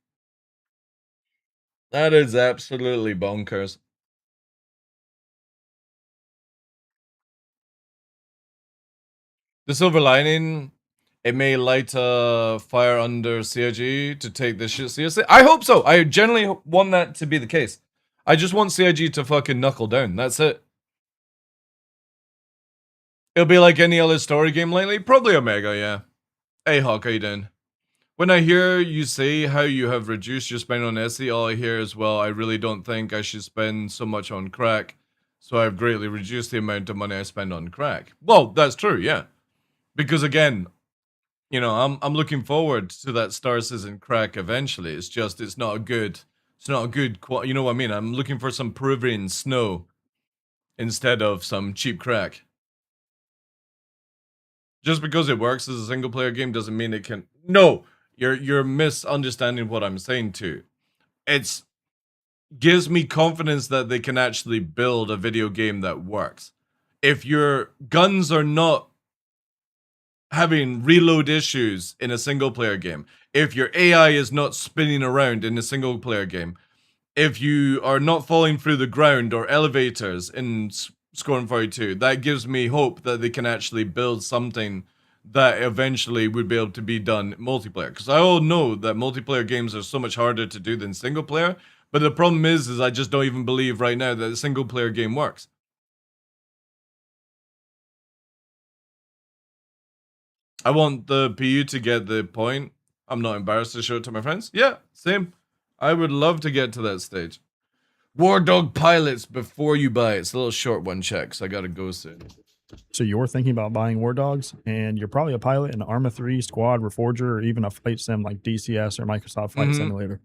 that is absolutely bonkers. The silver lining, it may light a fire under CIG to take this shit seriously. I hope so. I generally want that to be the case. I just want CIG to fucking knuckle down. That's it. It'll be like any other story game lately. Probably Omega, yeah. Hey, Hawk, how you doing? When I hear you say how you have reduced your spend on Essie, all I hear is, well, I really don't think I should spend so much on crack, so I've greatly reduced the amount of money I spend on crack. Well, that's true, yeah. Because again, you know, I'm looking forward to that Star Citizen crack eventually. It's just, it's not a good, you know what I mean? I'm looking for some Peruvian snow instead of some cheap crack. Just because it works as a single player game doesn't mean it can. No, you're misunderstanding what I'm saying too. It's gives me confidence that they can actually build a video game that works. If your guns are not having reload issues in a single player game, if your AI is not spinning around in a single player game, if you are not falling through the ground or elevators in Squadron 42, that gives me hope that they can actually build something that eventually would be able to be done multiplayer. Because I all know that multiplayer games are so much harder to do than single player, but the problem is I just don't even believe right now that a single player game works. I want the PU to get the point. I'm not embarrassed to show it to my friends. Yeah, same. I would love to get to that stage. War Dog pilots before you buy it. It's a little short one, check, so I gotta go soon. So you're thinking about buying War Dogs, and you're probably a pilot in Arma 3, Squad, Reforger, or even a flight sim like DCS or Microsoft Flight Simulator.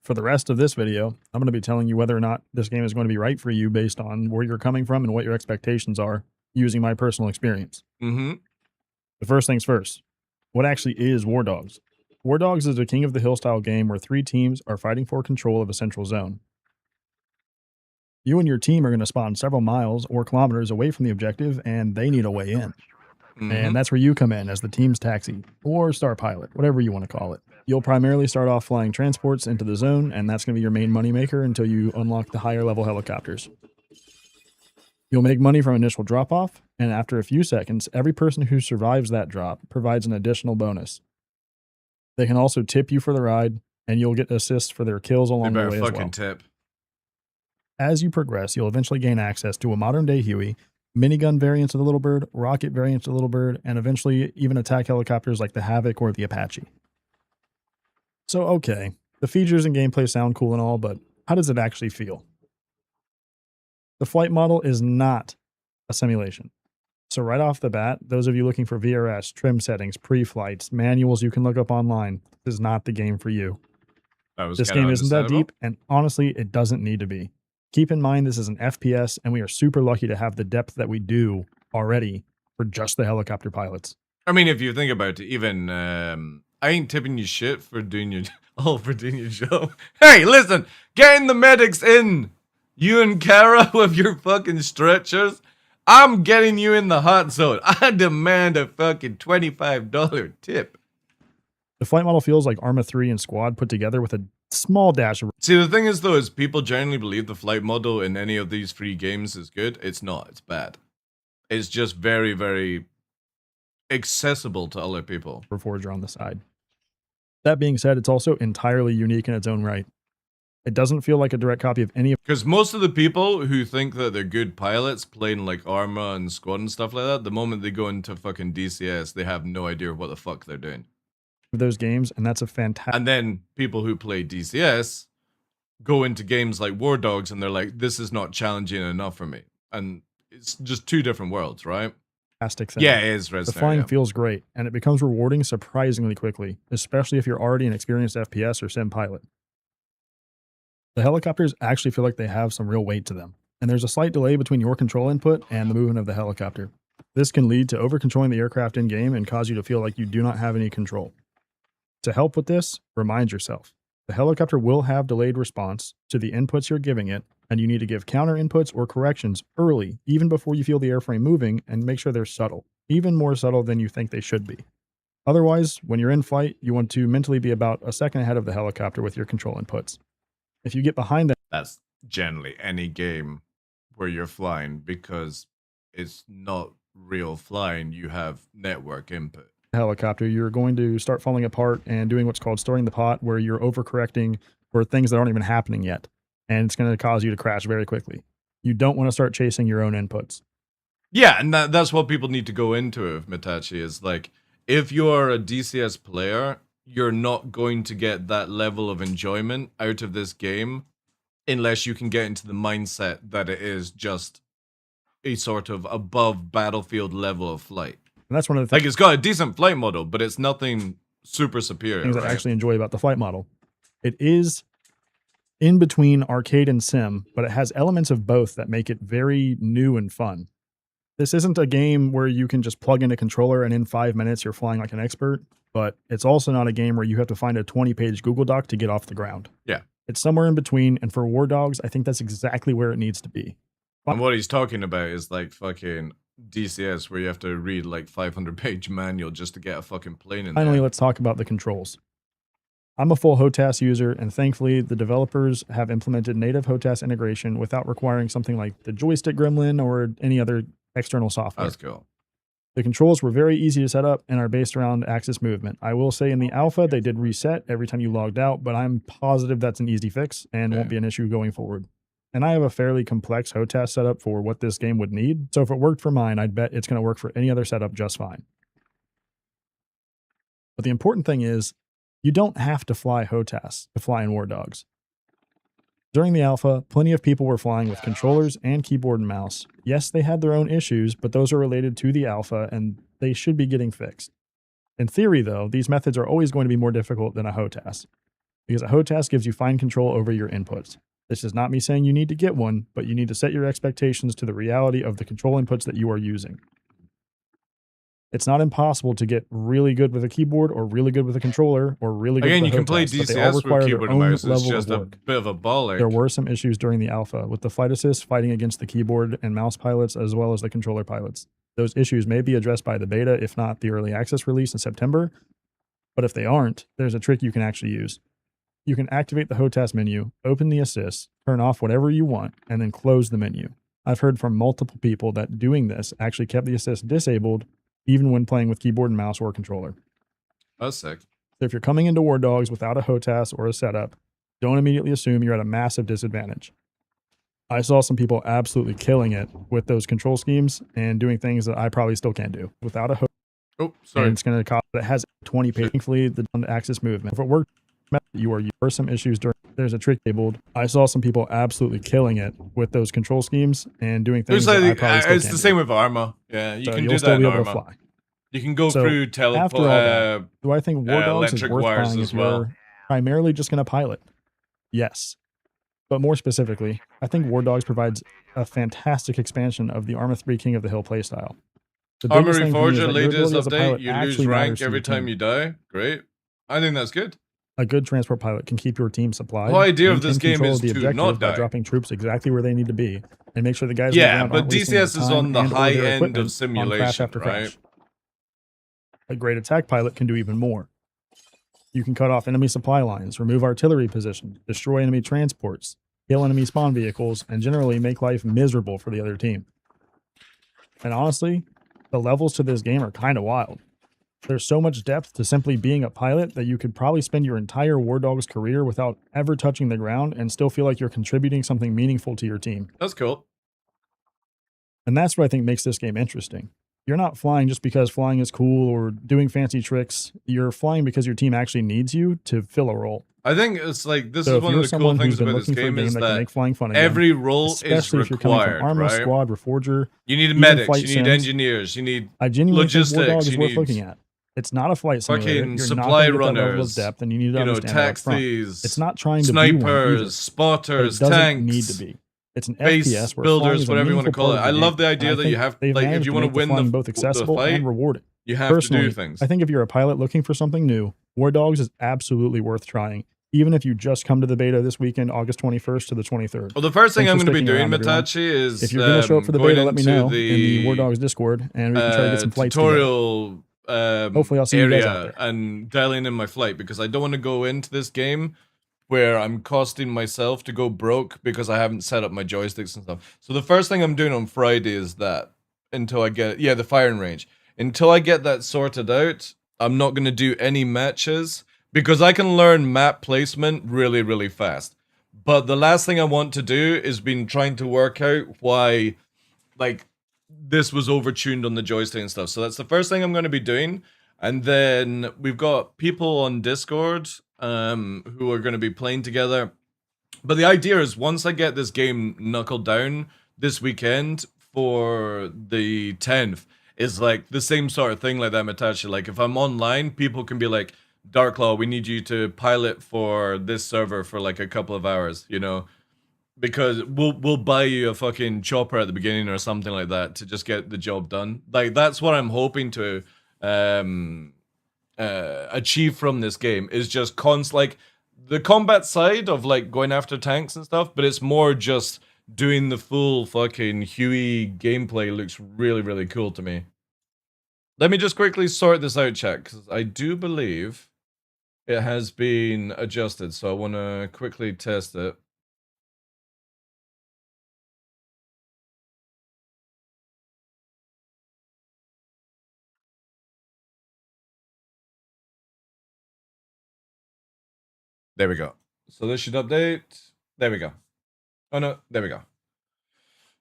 For the rest of this video, I'm going to be telling you whether or not this game is going to be right for you based on where you're coming from and what your expectations are. using my personal experience. Mm-hmm. The first things first, what actually is War Dogs? War Dogs is a King of the Hill style game where 3 teams are fighting for control of a central zone. You and your team are going to spawn several miles or kilometers away from the objective, and they need a way in. And that's where you come in as the team's taxi, or star pilot, whatever you want to call it. You'll primarily start off flying transports into the zone, and that's going to be your main moneymaker until you unlock the higher level helicopters. You'll make money from initial drop-off, and after a few seconds, every person who survives that drop provides an additional bonus. They can also tip you for the ride, and you'll get assists for their kills along the way as well. Tip. As you progress, you'll eventually gain access to a modern-day Huey, minigun variants of the Little Bird, rocket variants of the Little Bird, and eventually even attack helicopters like the Havoc or the Apache. So, okay, the features and gameplay sound cool and all, but how does it actually feel? The flight model is not a simulation. So right off the bat, those of you looking for VRS, trim settings, pre-flights, manuals you can look up online, this is not the game for you. This game isn't that deep, and honestly, it doesn't need to be. Keep in mind this is an FPS, and we are super lucky to have the depth that we do already for just the helicopter pilots. I mean, if you think about it, even I ain't tipping you shit for doing your job. Hey, listen, getting the medics in. You and Kara with your fucking stretchers. I'm getting you in the hot zone. I demand a fucking $25 tip. The flight model feels like Arma 3 and Squad put together with a small dash of... See, the thing is, though, is people generally believe the flight model in any of these free games is good. It's not. It's bad. It's just very, very accessible to other people. Forger on the side. That being said, it's also entirely unique in its own right. It doesn't feel like a direct copy of any of... Because most of the people who think that they're good pilots playing like Arma and Squad and stuff like that, the moment they go into fucking DCS, they have no idea what the fuck they're doing. Those games, and that's a fantastic... And then people who play DCS go into games like War Dogs and they're like, this is not challenging enough for me. And it's just two different worlds, right? Fantastic thing. Yeah, it is. The flying feels great, and it becomes rewarding surprisingly quickly, especially if you're already an experienced FPS or sim pilot. The helicopters actually feel like they have some real weight to them, and there's a slight delay between your control input and the movement of the helicopter. This can lead to over-controlling the aircraft in-game and cause you to feel like you do not have any control. To help with this, remind yourself, the helicopter will have delayed response to the inputs you're giving it, and you need to give counter inputs or corrections early, even before you feel the airframe moving, and make sure they're subtle, even more subtle than you think they should be. Otherwise, when you're in flight, you want to mentally be about a second ahead of the helicopter with your control inputs. If you get behind that... That's generally any game where you're flying, because it's not real flying, you have network input. Helicopter, you're going to start falling apart and doing what's called stirring the pot, where you're overcorrecting for things that aren't even happening yet, and it's going to cause you to crash very quickly. You don't want to start chasing your own inputs. Yeah, and that's what people need to go into with Mitachi, is like, if you're a DCS player, you're not going to get that level of enjoyment out of this game unless you can get into the mindset that it is just a sort of above battlefield level of flight. And that's one of the things... Like, it's got a decent flight model, but it's nothing super superior. Things I actually enjoy about the flight model. It is in between arcade and sim, but it has elements of both that make it very new and fun. This isn't a game where you can just plug in a controller and in 5 minutes you're flying like an expert, but it's also not a game where you have to find a 20-page Google Doc to get off the ground. Yeah. It's somewhere in between, and for War Dogs, I think that's exactly where it needs to be. And what he's talking about is like fucking DCS, where you have to read like 500-page manual just to get a fucking plane in Finally, there. let's talk about the controls. I'm a full HOTAS user, and thankfully the developers have implemented native HOTAS integration without requiring something like the joystick gremlin or any other external software. That's cool. The controls were very easy to set up and are based around axis movement. I will say in the alpha, they did reset every time you logged out, but I'm positive that's an easy fix and won't be an issue going forward. And I have a fairly complex HOTAS setup for what this game would need, so if it worked for mine, I'd bet it's going to work for any other setup just fine. But the important thing is, you don't have to fly HOTAS to fly in War Dogs. During the alpha, plenty of people were flying with controllers and keyboard and mouse. Yes, they had their own issues, but those are related to the alpha and they should be getting fixed. In theory, though, these methods are always going to be more difficult than a HOTAS, because a HOTAS gives you fine control over your inputs. This is not me saying you need to get one, but you need to set your expectations to the reality of the control inputs that you are using. It's not impossible to get really good with a keyboard or really good with a controller or really good Again, with you a can play HOTAS, but they all DCS with require their keyboard and own mouse. It's level just of a work. bit of a ball There ache. were some issues during the alpha with the flight assist fighting against the keyboard and mouse pilots as well as the controller pilots. Those issues may be addressed by the beta, if not the early access release in September. But if they aren't, there's a trick you can actually use. You can activate the HOTAS menu, open the assist, turn off whatever you want, and then close the menu. I've heard from multiple people that doing this actually kept the assist disabled even when playing with keyboard and mouse or controller. That's sick. So if you're coming into War Dogs without a HOTAS or a setup, don't immediately assume you're at a massive disadvantage. I saw some people absolutely killing it with those control schemes and doing things that I probably still can't do without a HOTAS. Oh, sorry. And it's going to cost, it has 20 pages. Thankfully, the axis movement. If it works, you are some issues during, there's a trick tabled. I saw some people absolutely killing it with those control schemes and doing things that I probably still it's can't the do. same with Arma. Yeah, you So can you'll do still that be in able to Arma. fly. You can go So through after all teleport, that, do I think War Dogs is electric worth wires buying as if well. you're primarily just going to pilot? Yes. But more specifically, I think War Dogs provides a fantastic expansion of the Arma 3 King of the Hill playstyle. The biggest Armory thing for me is Forger that your latest ability as a update, pilot you lose actually matters rank to every your team. time you die. Great. I think that's good. A good transport pilot can keep your team supplied. The whole idea of maintain this game control is of the to objective not by die. dropping troops exactly where they need to be, and make sure the guys on the Yeah, ground but aren't wasting their DCS is time on the and/or high their end equipment of on crash simulation, after right? crash. A great attack pilot can do even more. You can cut off enemy supply lines, remove artillery positions, destroy enemy transports, kill enemy spawn vehicles, and generally make life miserable for the other team. And honestly, the levels to this game are kind of wild. There's so much depth to simply being a pilot that you could probably spend your entire War Dogs career without ever touching the ground and still feel like you're contributing something meaningful to your team. That's cool. And that's what I think makes this game interesting. You're not flying just because flying is cool or doing fancy tricks. You're flying because your team actually needs you to fill a role. I think it's like this So is if one you're of the cool someone who's things been about this looking for a game game is that can that make flying fun again, every role is especially if you're coming required, from Arma, right? Squad, Reforger, You need even medics, flight you need sims, engineers, you need I genuinely think War Dog logistics, is you worth need looking at. It's not a flight simulator. fucking You're supply not gonna get that level of runners, depth, and you need to you know, understand that up front. taxis, It's not trying to be one either, snipers, spotters, but it doesn't tanks, need to be. It's an base FPS where flying builders, is a whatever you want to meaningful call it. part I of the love the game, idea and I that you think have, they've like, if managed you to want to make the win flying the both accessible fight, and rewarding. you have to Personally, do things. I think if you're a pilot looking for something new, War Dogs is absolutely worth trying, even if you just come to the beta this weekend, August 21st to the 23rd. Well, the first thing Thanks I'm for going to be sticking doing, around, everyone. Mitachi, is if you're going to show up for the going beta, let me into know in the War Dogs Discord, and we can try to get some flights together. tutorial Hopefully I'll see you guys out area there. and dialing in my flight, because I don't want to go into this game where I'm costing myself to go broke because I haven't set up my joysticks and stuff. So the first thing I'm doing on Friday is that until I get the firing range. Until I get that sorted out, I'm not going to do any matches because I can learn map placement really, really fast. But the last thing I want to do is been trying to work out why, like, this was overtuned on the joystick and stuff. So that's the first thing I'm going to be doing. And then we've got people on Discord who are going to be playing together. But the idea is once I get this game knuckled down this weekend for the 10th, is like the same sort of thing like that, Mitachi. Like if I'm online, people can be like, DarkLaw, we need you to pilot for this server for like a couple of hours, you know? Because we'll buy you a fucking chopper at the beginning or something like that to just get the job done. Like that's what I'm hoping to achieve from this game, is just like the combat side of like going after tanks and stuff, but it's more just doing the full fucking Huey gameplay. Looks really, really cool to me. Let me just quickly sort this out, chat, because I do believe it has been adjusted, so I want to quickly test it. There we go. So this should update. There we go. Oh no, there we go.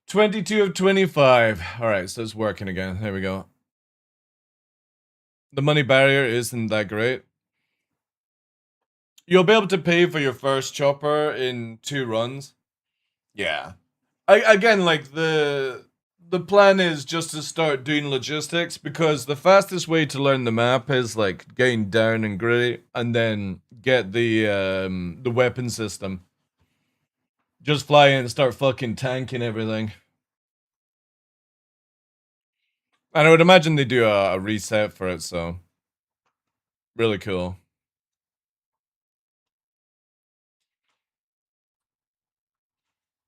22 of 25. Alright, so it's working again. There we go. The money barrier isn't that great. You'll be able to pay for your first chopper in 2 runs. Yeah. Again, like the plan is just to start doing logistics, because the fastest way to learn the map is like getting down and gritty and then get the weapon system. Just fly in and start fucking tanking everything. And I would imagine they do a reset for it, so really cool.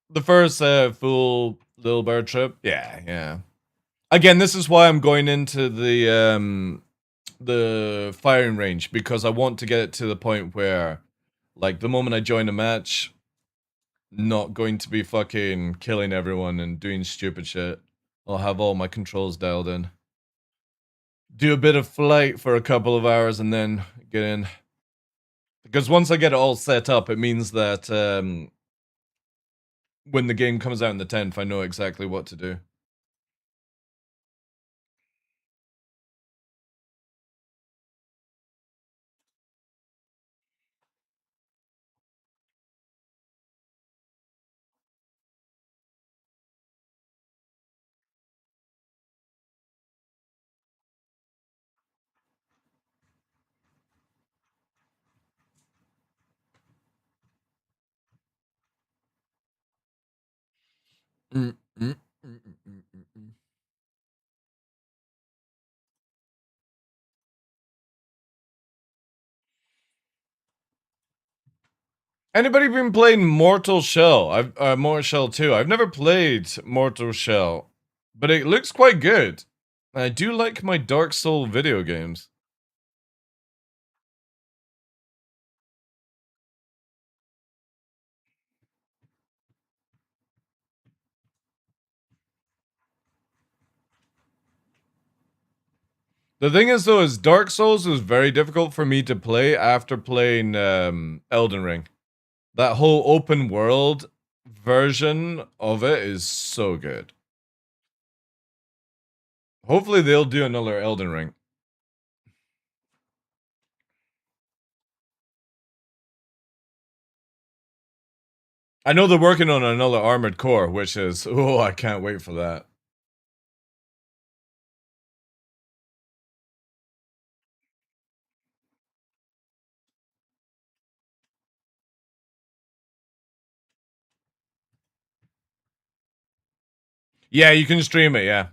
The first full Little Bear trip, yeah. Again, this is why I'm going into the firing range, because I want to get it to the point where, like, the moment I join a match, not going to be fucking killing everyone and doing stupid shit. I'll have all my controls dialed in. Do a bit of flight for a couple of hours and then get in. Because once I get it all set up, it means that when the game comes out in the 10th, I know exactly what to do. Anybody been playing Mortal Shell? Mortal Shell 2. I've never played Mortal Shell, but it looks quite good. I do like my Dark Soul video games. The thing is, though, is Dark Souls is very difficult for me to play after playing Elden Ring. That whole open world version of it is so good. Hopefully they'll do another Elden Ring. I know they're working on another Armored Core, which is, oh, I can't wait for that. Yeah, you can stream it, yeah.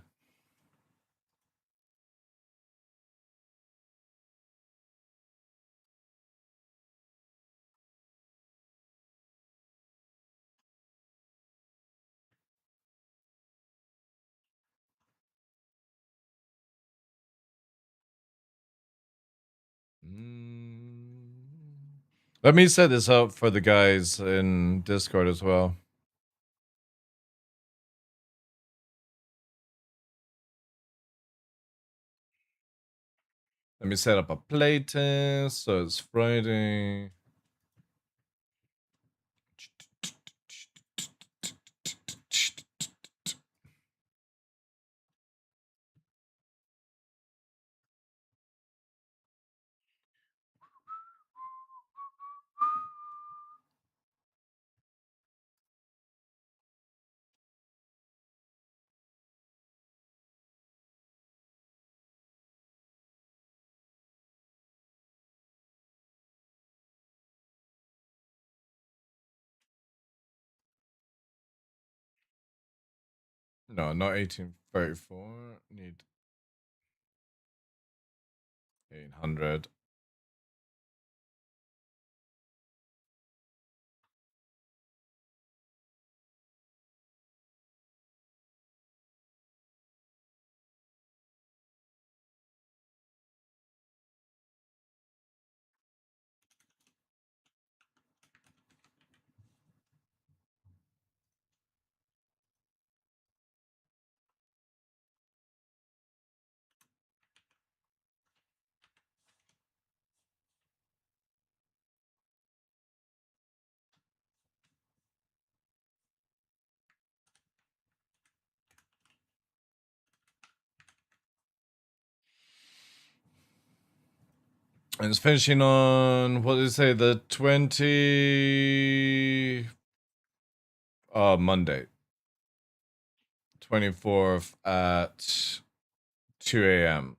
Let me set this up for the guys in Discord as well. Let me set up a playtest, so it's Friday. No, not 1834. Need 800. And it's finishing on, what did it say, the 20... Monday. 24th at 2 a.m.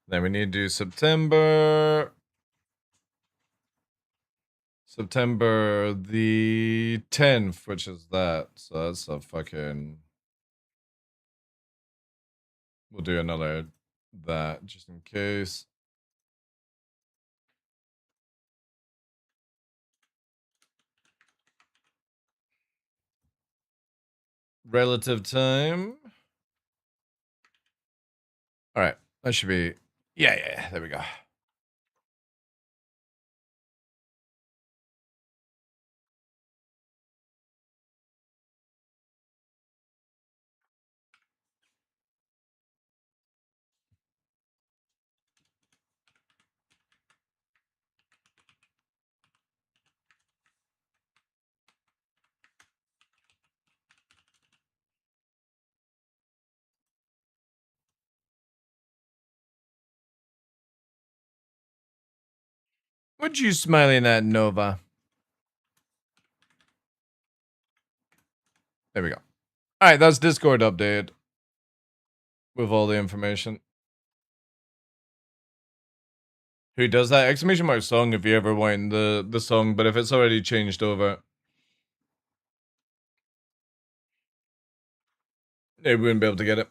Then we need to do September. September the 10th, which is that. So that's a fucking... We'll do another that just in case. Relative time. All right, that should be... Yeah, there we go. What you smiling at, Nova? There we go. All right, that's Discord update with all the information. Who does that? Exclamation mark song if you ever want the song, but if it's already changed over, they wouldn't be able to get it.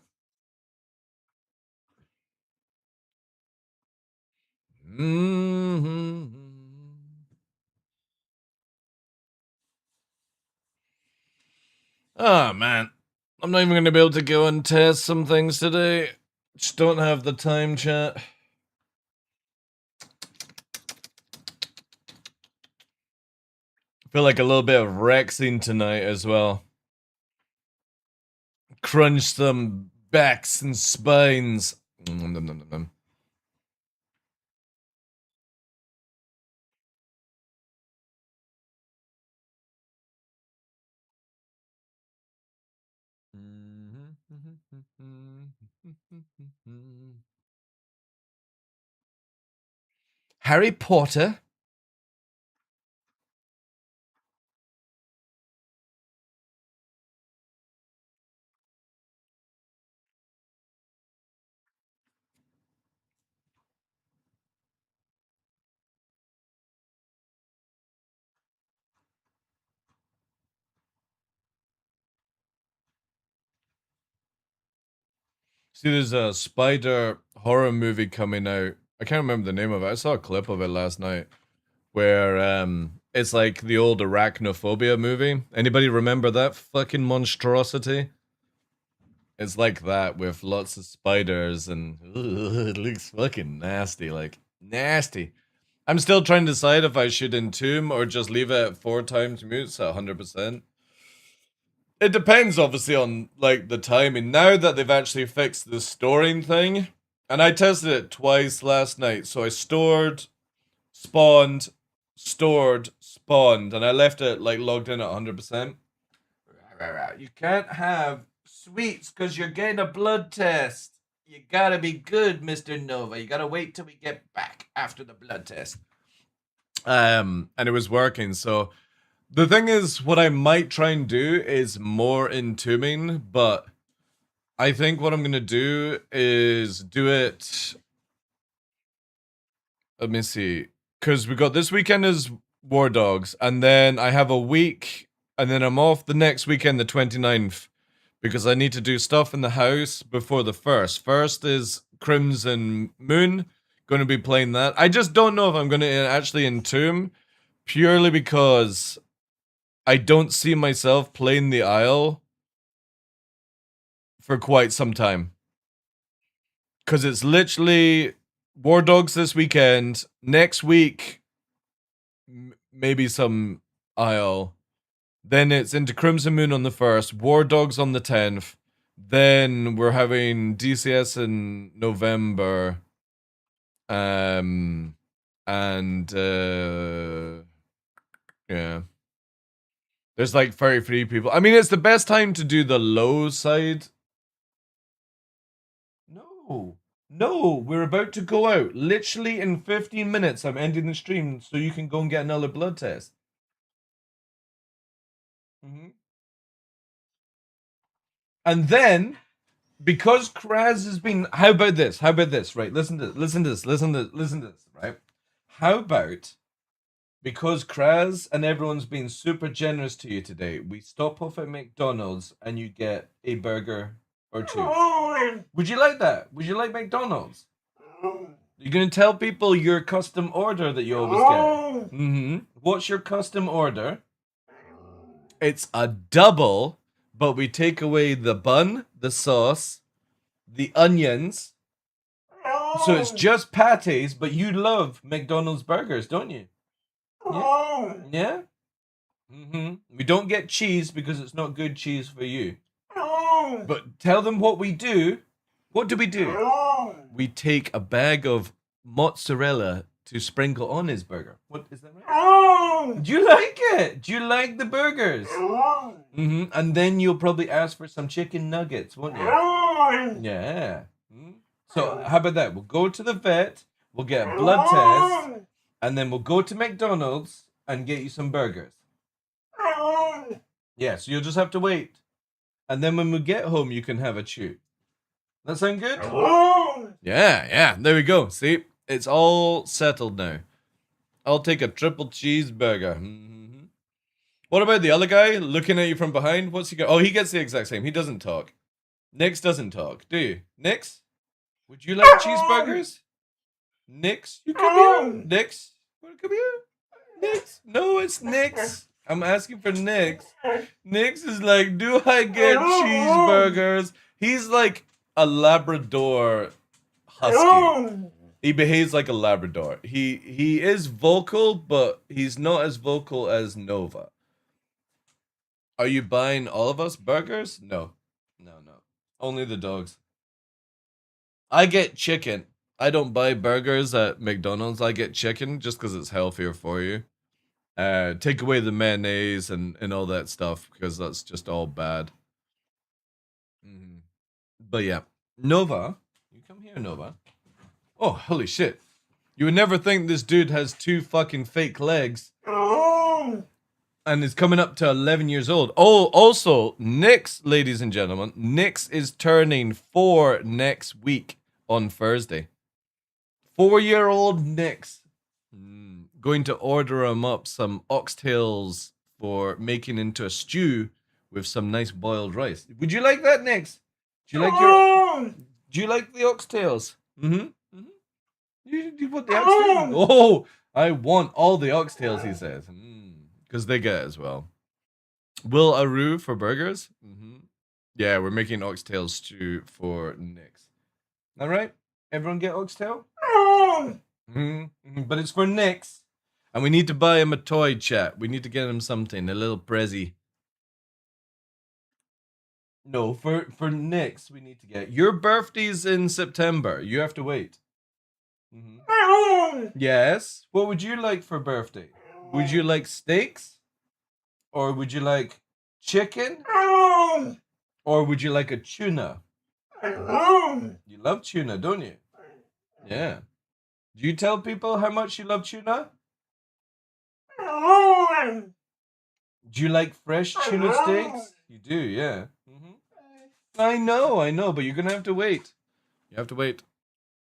Oh man, I'm not even going to be able to go and test some things today. Just don't have the time, chat. Feel like a little bit of Rexing tonight as well. Crunch some backs and spines. Harry Potter? See, there's a spider horror movie coming out. I can't remember the name of it. I saw a clip of it last night where it's like the old Arachnophobia movie. Anybody remember that fucking monstrosity? It's like that with lots of spiders and it looks fucking nasty, like nasty. I'm still trying to decide if I should entomb or just leave it at 4 times mutes at 100%. It depends, obviously, on like the timing. Now that they've actually fixed the storing thing, and I tested it twice last night. So I stored, spawned, and I left it like logged in at 100%. You can't have sweets because you're getting a blood test. You gotta be good, Mr. Nova. You gotta wait till we get back after the blood test. And it was working, so the thing is, what I might try and do is more entombing, but I think what I'm gonna do is do it. Let me see, because we got this weekend is War Dogs, and then I have a week, and then I'm off the next weekend, the 29th, because I need to do stuff in the house before the 1st. First is Crimson Moon, going to be playing that. I just don't know if I'm going to actually entomb, purely because I don't see myself playing the Isle for quite some time. Because it's literally War Dogs this weekend. Next week, maybe some Isle. Then it's into Crimson Moon on the 1st. War Dogs on the 10th. Then we're having DCS in November. And yeah. There's like 33 people. I mean, it's the best time to do the low side. No, we're about to go out. Literally in 15 minutes, I'm ending the stream so you can go and get another blood test. And then because Kraz has been. How about this? How about this? Right, listen to this. Right, how about because Kraz and everyone's been super generous to you today, we stop off at McDonald's and you get a burger or two. Would you like that? Would you like McDonald's? You're gonna tell people your custom order that you always get. Mm-hmm. What's your custom order? It's a double, but we take away the bun, the sauce, the onions. So it's just patties, but you love McDonald's burgers, don't you? Yeah? Yeah? Mm-hmm. We don't get cheese because it's not good cheese for you. But tell them what we do. What do? We take a bag of mozzarella to sprinkle on his burger. What is that right? Do you like it? Do you like the burgers? Mm-hmm. And then you'll probably ask for some chicken nuggets, won't you? Yeah. So how about that? We'll go to the vet, we'll get a blood test, and then we'll go to McDonald's and get you some burgers. Yeah, so you'll just have to wait. And then when we get home, you can have a chew. That sound good? Yeah, there we go. See, it's all settled now. I'll take a triple cheeseburger. Mm-hmm. What about the other guy looking at you from behind? What's he got? Oh, he gets the exact same. He doesn't talk. Nix doesn't talk, do you? Nix? Would you like cheeseburgers? Nix, you come here. Nix, wanna come here? Nix? No, it's Nix. I'm asking for Nix. Nix is like, do I get cheeseburgers? He's like a Labrador husky. He behaves like a Labrador. He is vocal, but he's not as vocal as Nova. Are you buying all of us burgers? No. Only the dogs. I get chicken. I don't buy burgers at McDonald's. I get chicken just because it's healthier for you. Take away the mayonnaise and all that stuff because that's just all bad. But yeah, Nova, you come here, Nova. Oh, holy shit! You would never think this dude has 2 fucking fake legs, and is coming up to 11 years old. Oh, also, Nix, ladies and gentlemen, Nix is turning 4 next week on Thursday. 4-year-old Nix. Going to order him up some oxtails for making into a stew with some nice boiled rice. Would you like that, Nix? Do you like the oxtails? Mm-hmm. You want the oxtails? Oh, I want all the oxtails, he says. Because they get it as well. Will Aru for burgers? Yeah, we're making oxtail stew for Nix. All right? Everyone get oxtail? But it's for Nix. And we need to buy him a toy, chat. We need to get him something, a little prezzy. No, for Nix, we need to get. Your birthday's in September. You have to wait. Yes. What would you like for birthday? Would you like steaks? Or would you like chicken? Or would you like a tuna? You love tuna, don't you? Yeah. Do you tell people how much you love tuna? Do you like fresh tuna steaks? You do, yeah. I know, but you're gonna have to wait. You have to wait.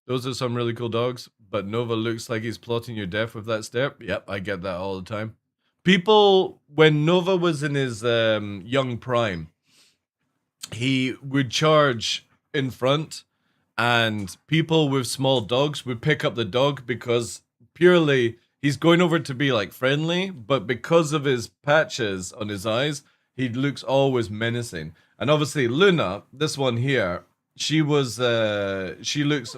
Those are some really cool dogs, but Nova looks like he's plotting your death with that step. Yep, I get that all the time. People, when Nova was in his young prime, he would charge in front, and people with small dogs would pick up the dog because purely he's going over to be like friendly, but because of his patches on his eyes, he looks always menacing. And obviously Luna, this one here, she looks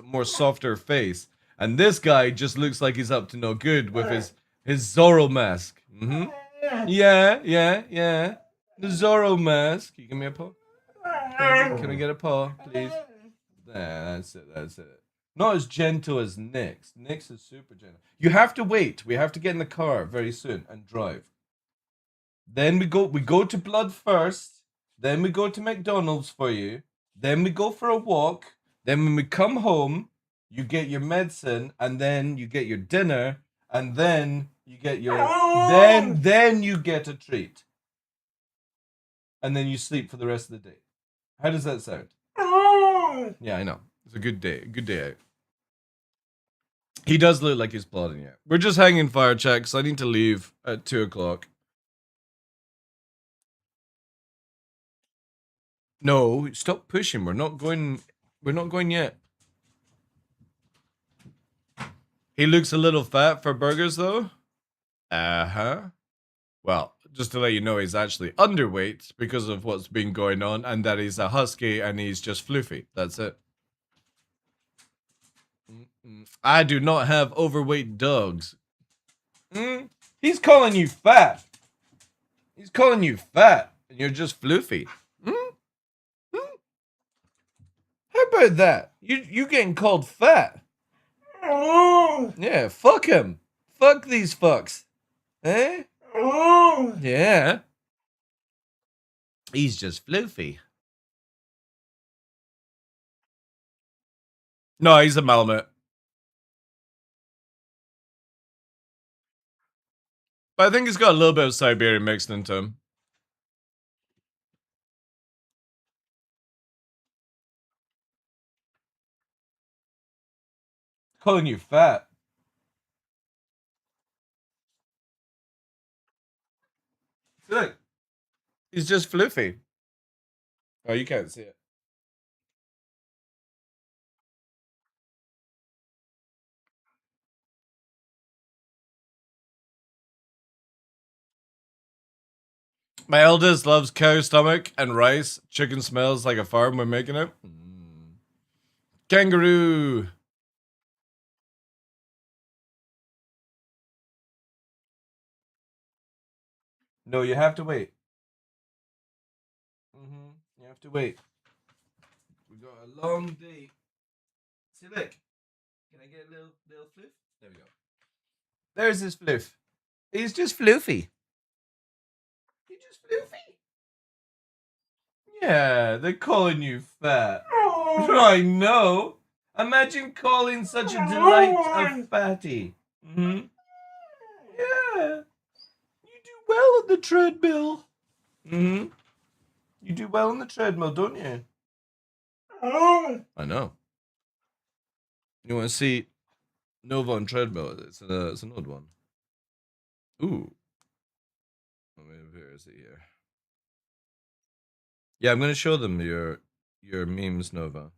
more softer face, and this guy just looks like he's up to no good with his Zorro mask. Yeah. The Zorro mask. Can you give me a paw? Can we get a paw, please? That's it. Not as gentle as Nix. Nix is super gentle. You have to wait. We have to get in the car very soon and drive. Then we go to Blood first. Then we go to McDonald's for you. Then we go for a walk. Then when we come home, you get your medicine, and then you get your dinner, and then you get your then you get a treat. And then you sleep for the rest of the day. How does that sound? Yeah, I know. It's a good day. Good day out. He does look like he's plotting it. We're just hanging fire checks. I need to leave at 2 o'clock. No, stop pushing. We're not going. We're not going yet. He looks a little fat for burgers, though. Uh-huh. Well, just to let you know, he's actually underweight because of what's been going on, and that he's a husky and he's just floofy. That's it. I do not have overweight dogs. He's calling you fat. He's calling you fat, and you're just floofy. How about that? You getting called fat? Yeah, fuck him. Fuck these fucks. Eh? Yeah. He's just floofy. No, he's a Malamute. But I think he's got a little bit of Siberian mixed into him. Calling you fat. Look. He's just floofy. Oh, you can't see it. My eldest loves cow stomach and rice. Chicken smells like a farm when making it. Kangaroo. No, you have to wait. You have to wait. We got a long day. See, look. Can I get a little floof? There we go. There's his floof. He's just floofy. He's just floofy. Yeah, they're calling you fat. I know. Imagine calling such a delight a fatty. Yeah. You do well on the treadmill. You do well on the treadmill, don't you? I know. You want to see Nova on treadmill? It's an odd one. Ooh. Where is it here? Yeah, I'm gonna show them your memes, Nova.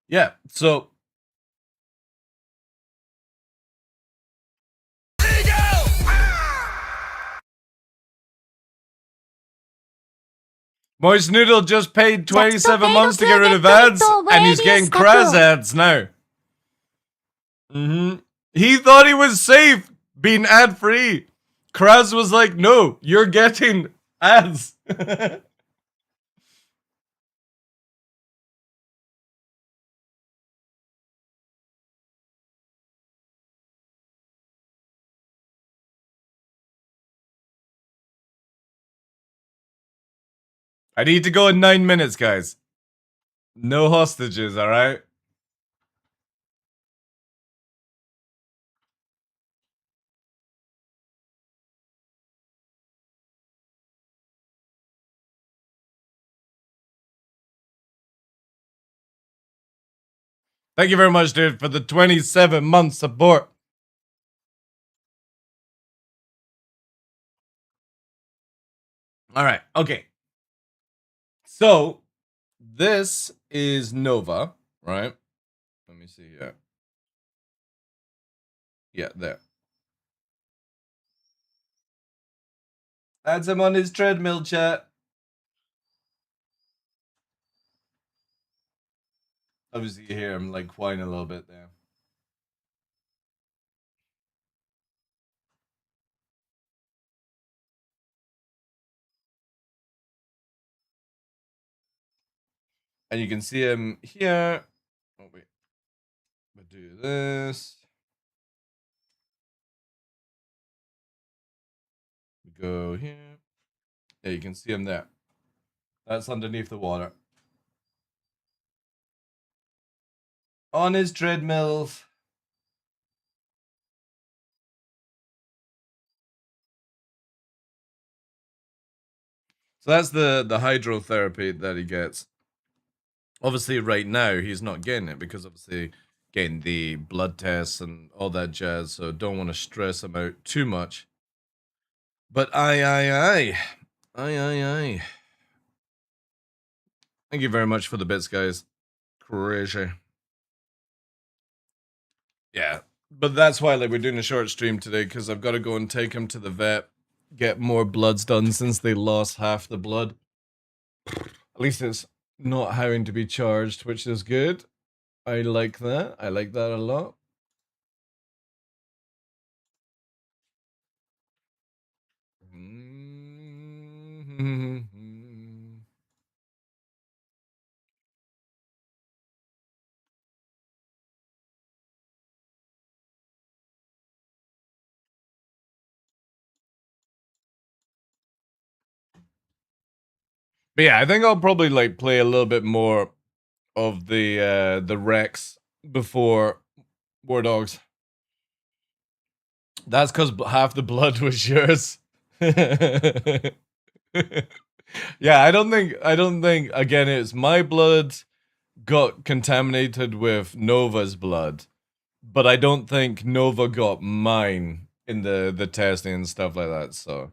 Yeah, so Moist Noodle just paid 27 months to get rid of ads, and he's getting Kraz ads now. He thought he was safe being ad free. Kraz was like, no, you're getting ads. I need to go in 9 minutes, guys. No hostages, alright? Thank you very much, dude, for the 27-month support. Alright, okay. So, this is Nova, right? Let me see here. Yeah, there. That's him on his treadmill, chat. Obviously, you hear him like whine a little bit there. And you can see him here. Oh, wait. We'll do this. We go here. Yeah, you can see him there. That's underneath the water. On his treadmills. So that's the hydrotherapy that he gets. Obviously, right now, he's not getting it because obviously getting the blood tests and all that jazz, so don't want to stress him out too much. But aye. Thank you very much for the bits, guys. Crazy. Yeah, but that's why like we're doing a short stream today, because I've got to go and take him to the vet, get more bloods done since they lost half the blood. At least it's not having to be charged, which is good. I like that. I like that a lot. But yeah, I think I'll probably like play a little bit more of the Rex before War Dogs. That's because half the blood was yours. Yeah, I don't think again it's my blood got contaminated with Nova's blood, but I don't think Nova got mine in the testing and stuff like that. So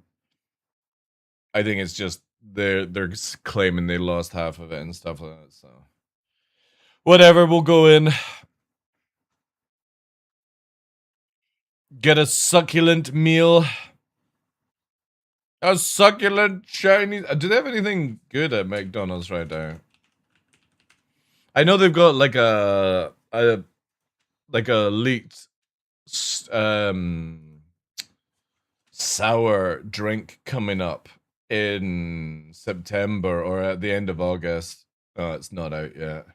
I think it's just they're claiming they lost half of it and stuff like that. So whatever, we'll go in, get a succulent meal. A succulent Chinese. Do they have anything good at McDonald's right now? I know they've got like a leaked sour drink coming up in September or at the end of August. Oh, it's not out yet.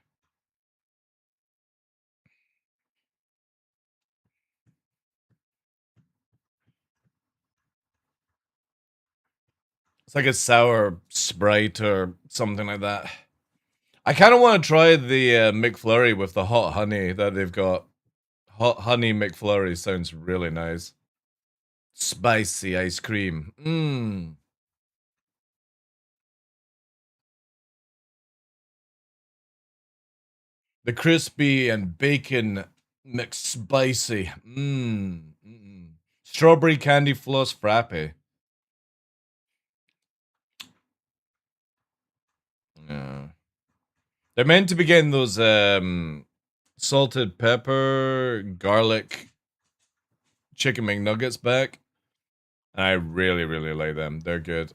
It's like a sour Sprite or something like that. I kind of want to try the McFlurry with the hot honey that they've got. Hot honey McFlurry sounds really nice. Spicy ice cream. Mmm. The crispy and bacon McSpicy. Mmm. Strawberry candy floss frappe. Yeah. They're meant to be getting those salted pepper, garlic chicken McNuggets back. I really, really like them. They're good.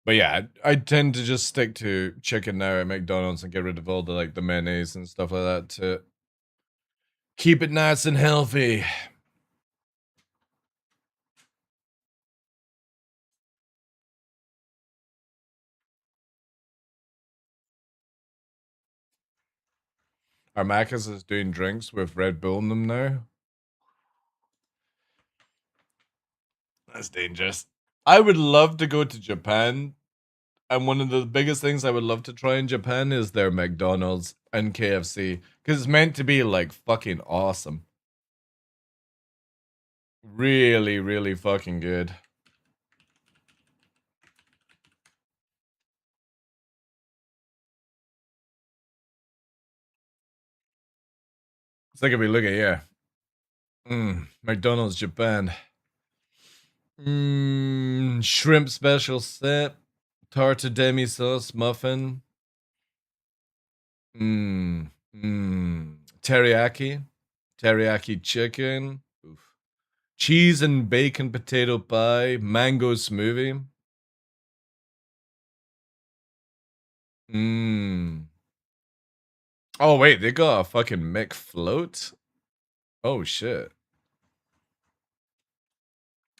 But yeah, I tend to just stick to chicken now at McDonald's and get rid of all the like the mayonnaise and stuff like that to keep it nice and healthy. Our Macca's is doing drinks with Red Bull in them now. That's dangerous. I would love to go to Japan. And one of the biggest things I would love to try in Japan is their McDonald's and KFC. Because it's meant to be like fucking awesome. Really, really fucking good. It's like if we look at, yeah. McDonald's Japan. Shrimp special set. Tartar demi sauce muffin. Teriyaki. Teriyaki chicken. Oof. Cheese and bacon potato pie. Mango smoothie. Oh wait, they got a fucking McFloat? Oh shit.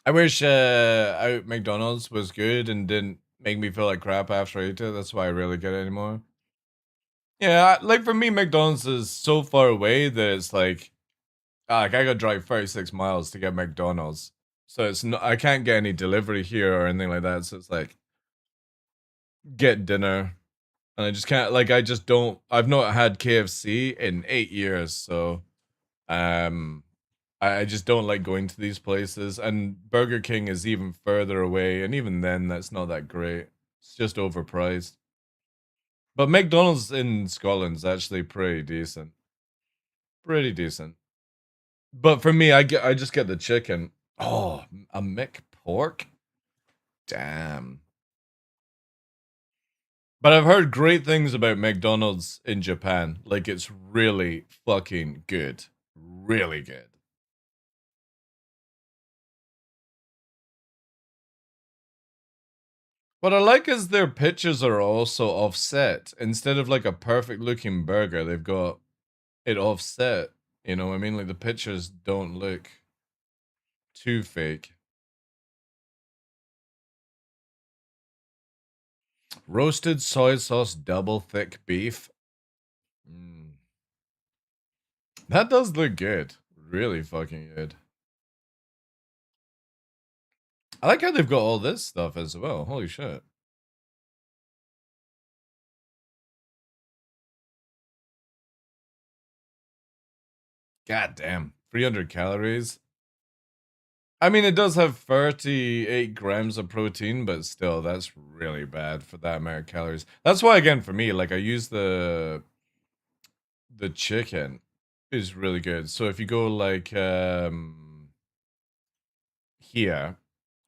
I wish McDonald's was good and didn't make me feel like crap after I ate it. That's why I rarely get it anymore. Yeah, like for me, McDonald's is so far away that it's like I gotta drive 36 miles to get McDonald's. So it's no, I can't get any delivery here or anything like that. So it's like get dinner. And I just can't like I just don't I've not had KFC in 8 years, so I just don't like going to these places, and Burger King is even further away, and even then that's not that great. It's just overpriced. But McDonald's in Scotland's actually pretty decent. Pretty decent. But for me, I just get the chicken. Oh, a McPork? Damn. But I've heard great things about McDonald's in Japan. Like, it's really fucking good. Really good. What I like is their pictures are also offset. Instead of like a perfect looking burger, they've got it offset. You know what I mean? Like the pictures don't look too fake. Roasted soy sauce double thick beef. That does look good. Really fucking good. I like how they've got all this stuff as well. Holy shit. God damn. 300 calories. I mean, it does have 38 grams of protein, but still, that's really bad for that amount of calories. That's why, again, for me, like, I use the chicken is really good. So if you go, like, here,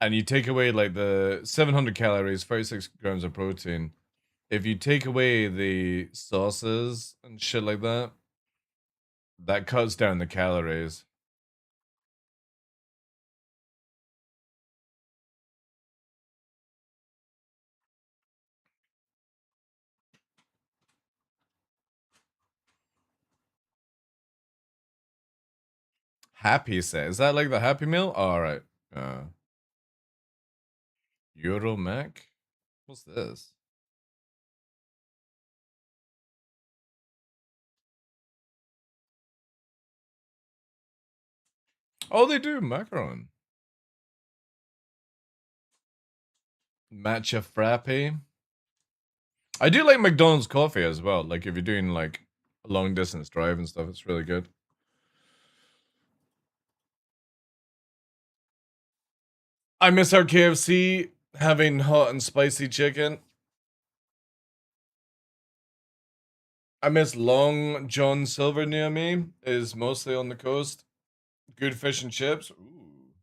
and you take away, like, the 700 calories, 36 grams of protein, if you take away the sauces and shit like that, that cuts down the calories. Happy set. Is that like the Happy Meal? Oh, all right. Euro Mac? What's this? Oh, they do macaron. Matcha frappe. I do like McDonald's coffee as well. Like if you're doing like a long distance drive and stuff, it's really good. I miss our KFC having hot and spicy chicken. I miss Long John Silver near me. Is mostly on the coast. Good fish and chips. Ooh.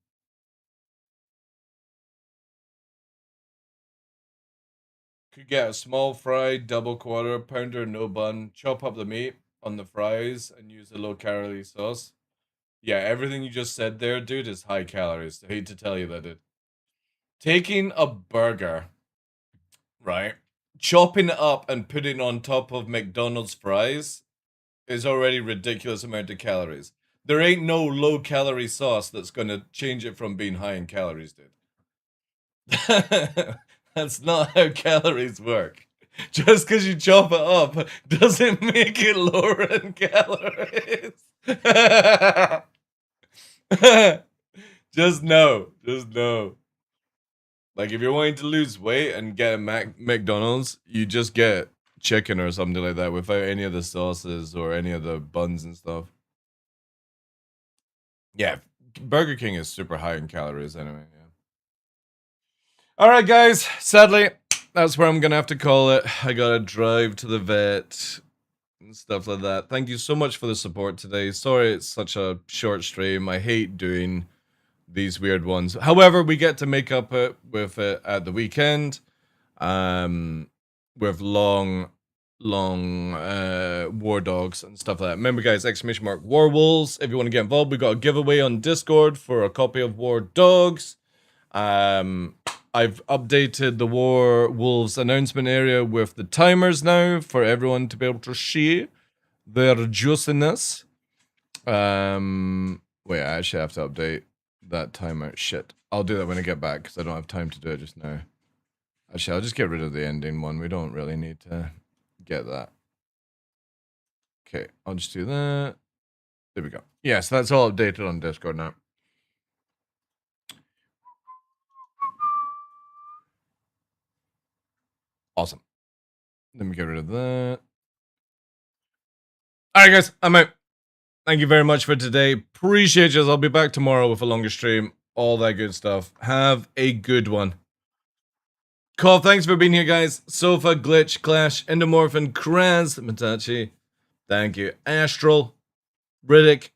Could get a small fry, double quarter pounder, no bun. Chop up the meat on the fries and use a low calorie sauce. Yeah, everything you just said there, dude, is high calories. I hate to tell you that, dude. Taking a burger, right? Chopping it up and putting it on top of McDonald's fries is already ridiculous amount of calories. There ain't no low calorie sauce that's gonna change it from being high in calories, dude. That's not how calories work. Just because you chop it up doesn't make it lower in calories. Just know. Like if you're wanting to lose weight and get a McDonald's, you just get chicken or something like that without any of the sauces or any of the buns and stuff. Yeah, Burger King is super high in calories anyway. Yeah. All right, guys. Sadly, that's where I'm gonna have to call it. I gotta drive to the vet and stuff like that. Thank you so much for the support today. Sorry it's such a short stream. I hate doing these weird ones. However, we get to make up with it at the weekend. With long war dogs and stuff like that. Remember, guys, !! War Wolves. If you want to get involved, we got a giveaway on Discord for a copy of War Dogs. I've updated the War Wolves announcement area with the timers now for everyone to be able to see their juiciness. Wait, I actually have to update that timer. Shit. I'll do that when I get back because I don't have time to do it just now. Actually, I'll just get rid of the ending one. We don't really need to get that. Okay, I'll just do that. There we go. Yes, that's all updated on Discord now. Awesome. Let me get rid of that. Alright guys, I'm out. Thank you very much for today. Appreciate you. I'll be back tomorrow with a longer stream. All that good stuff. Have a good one. Cool, thanks for being here, guys. Sofa, Glitch, Clash, Endomorphin, Kraz, Matachi. Thank you. Astral, Riddick.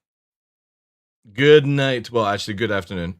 Good night. Well, actually, good afternoon.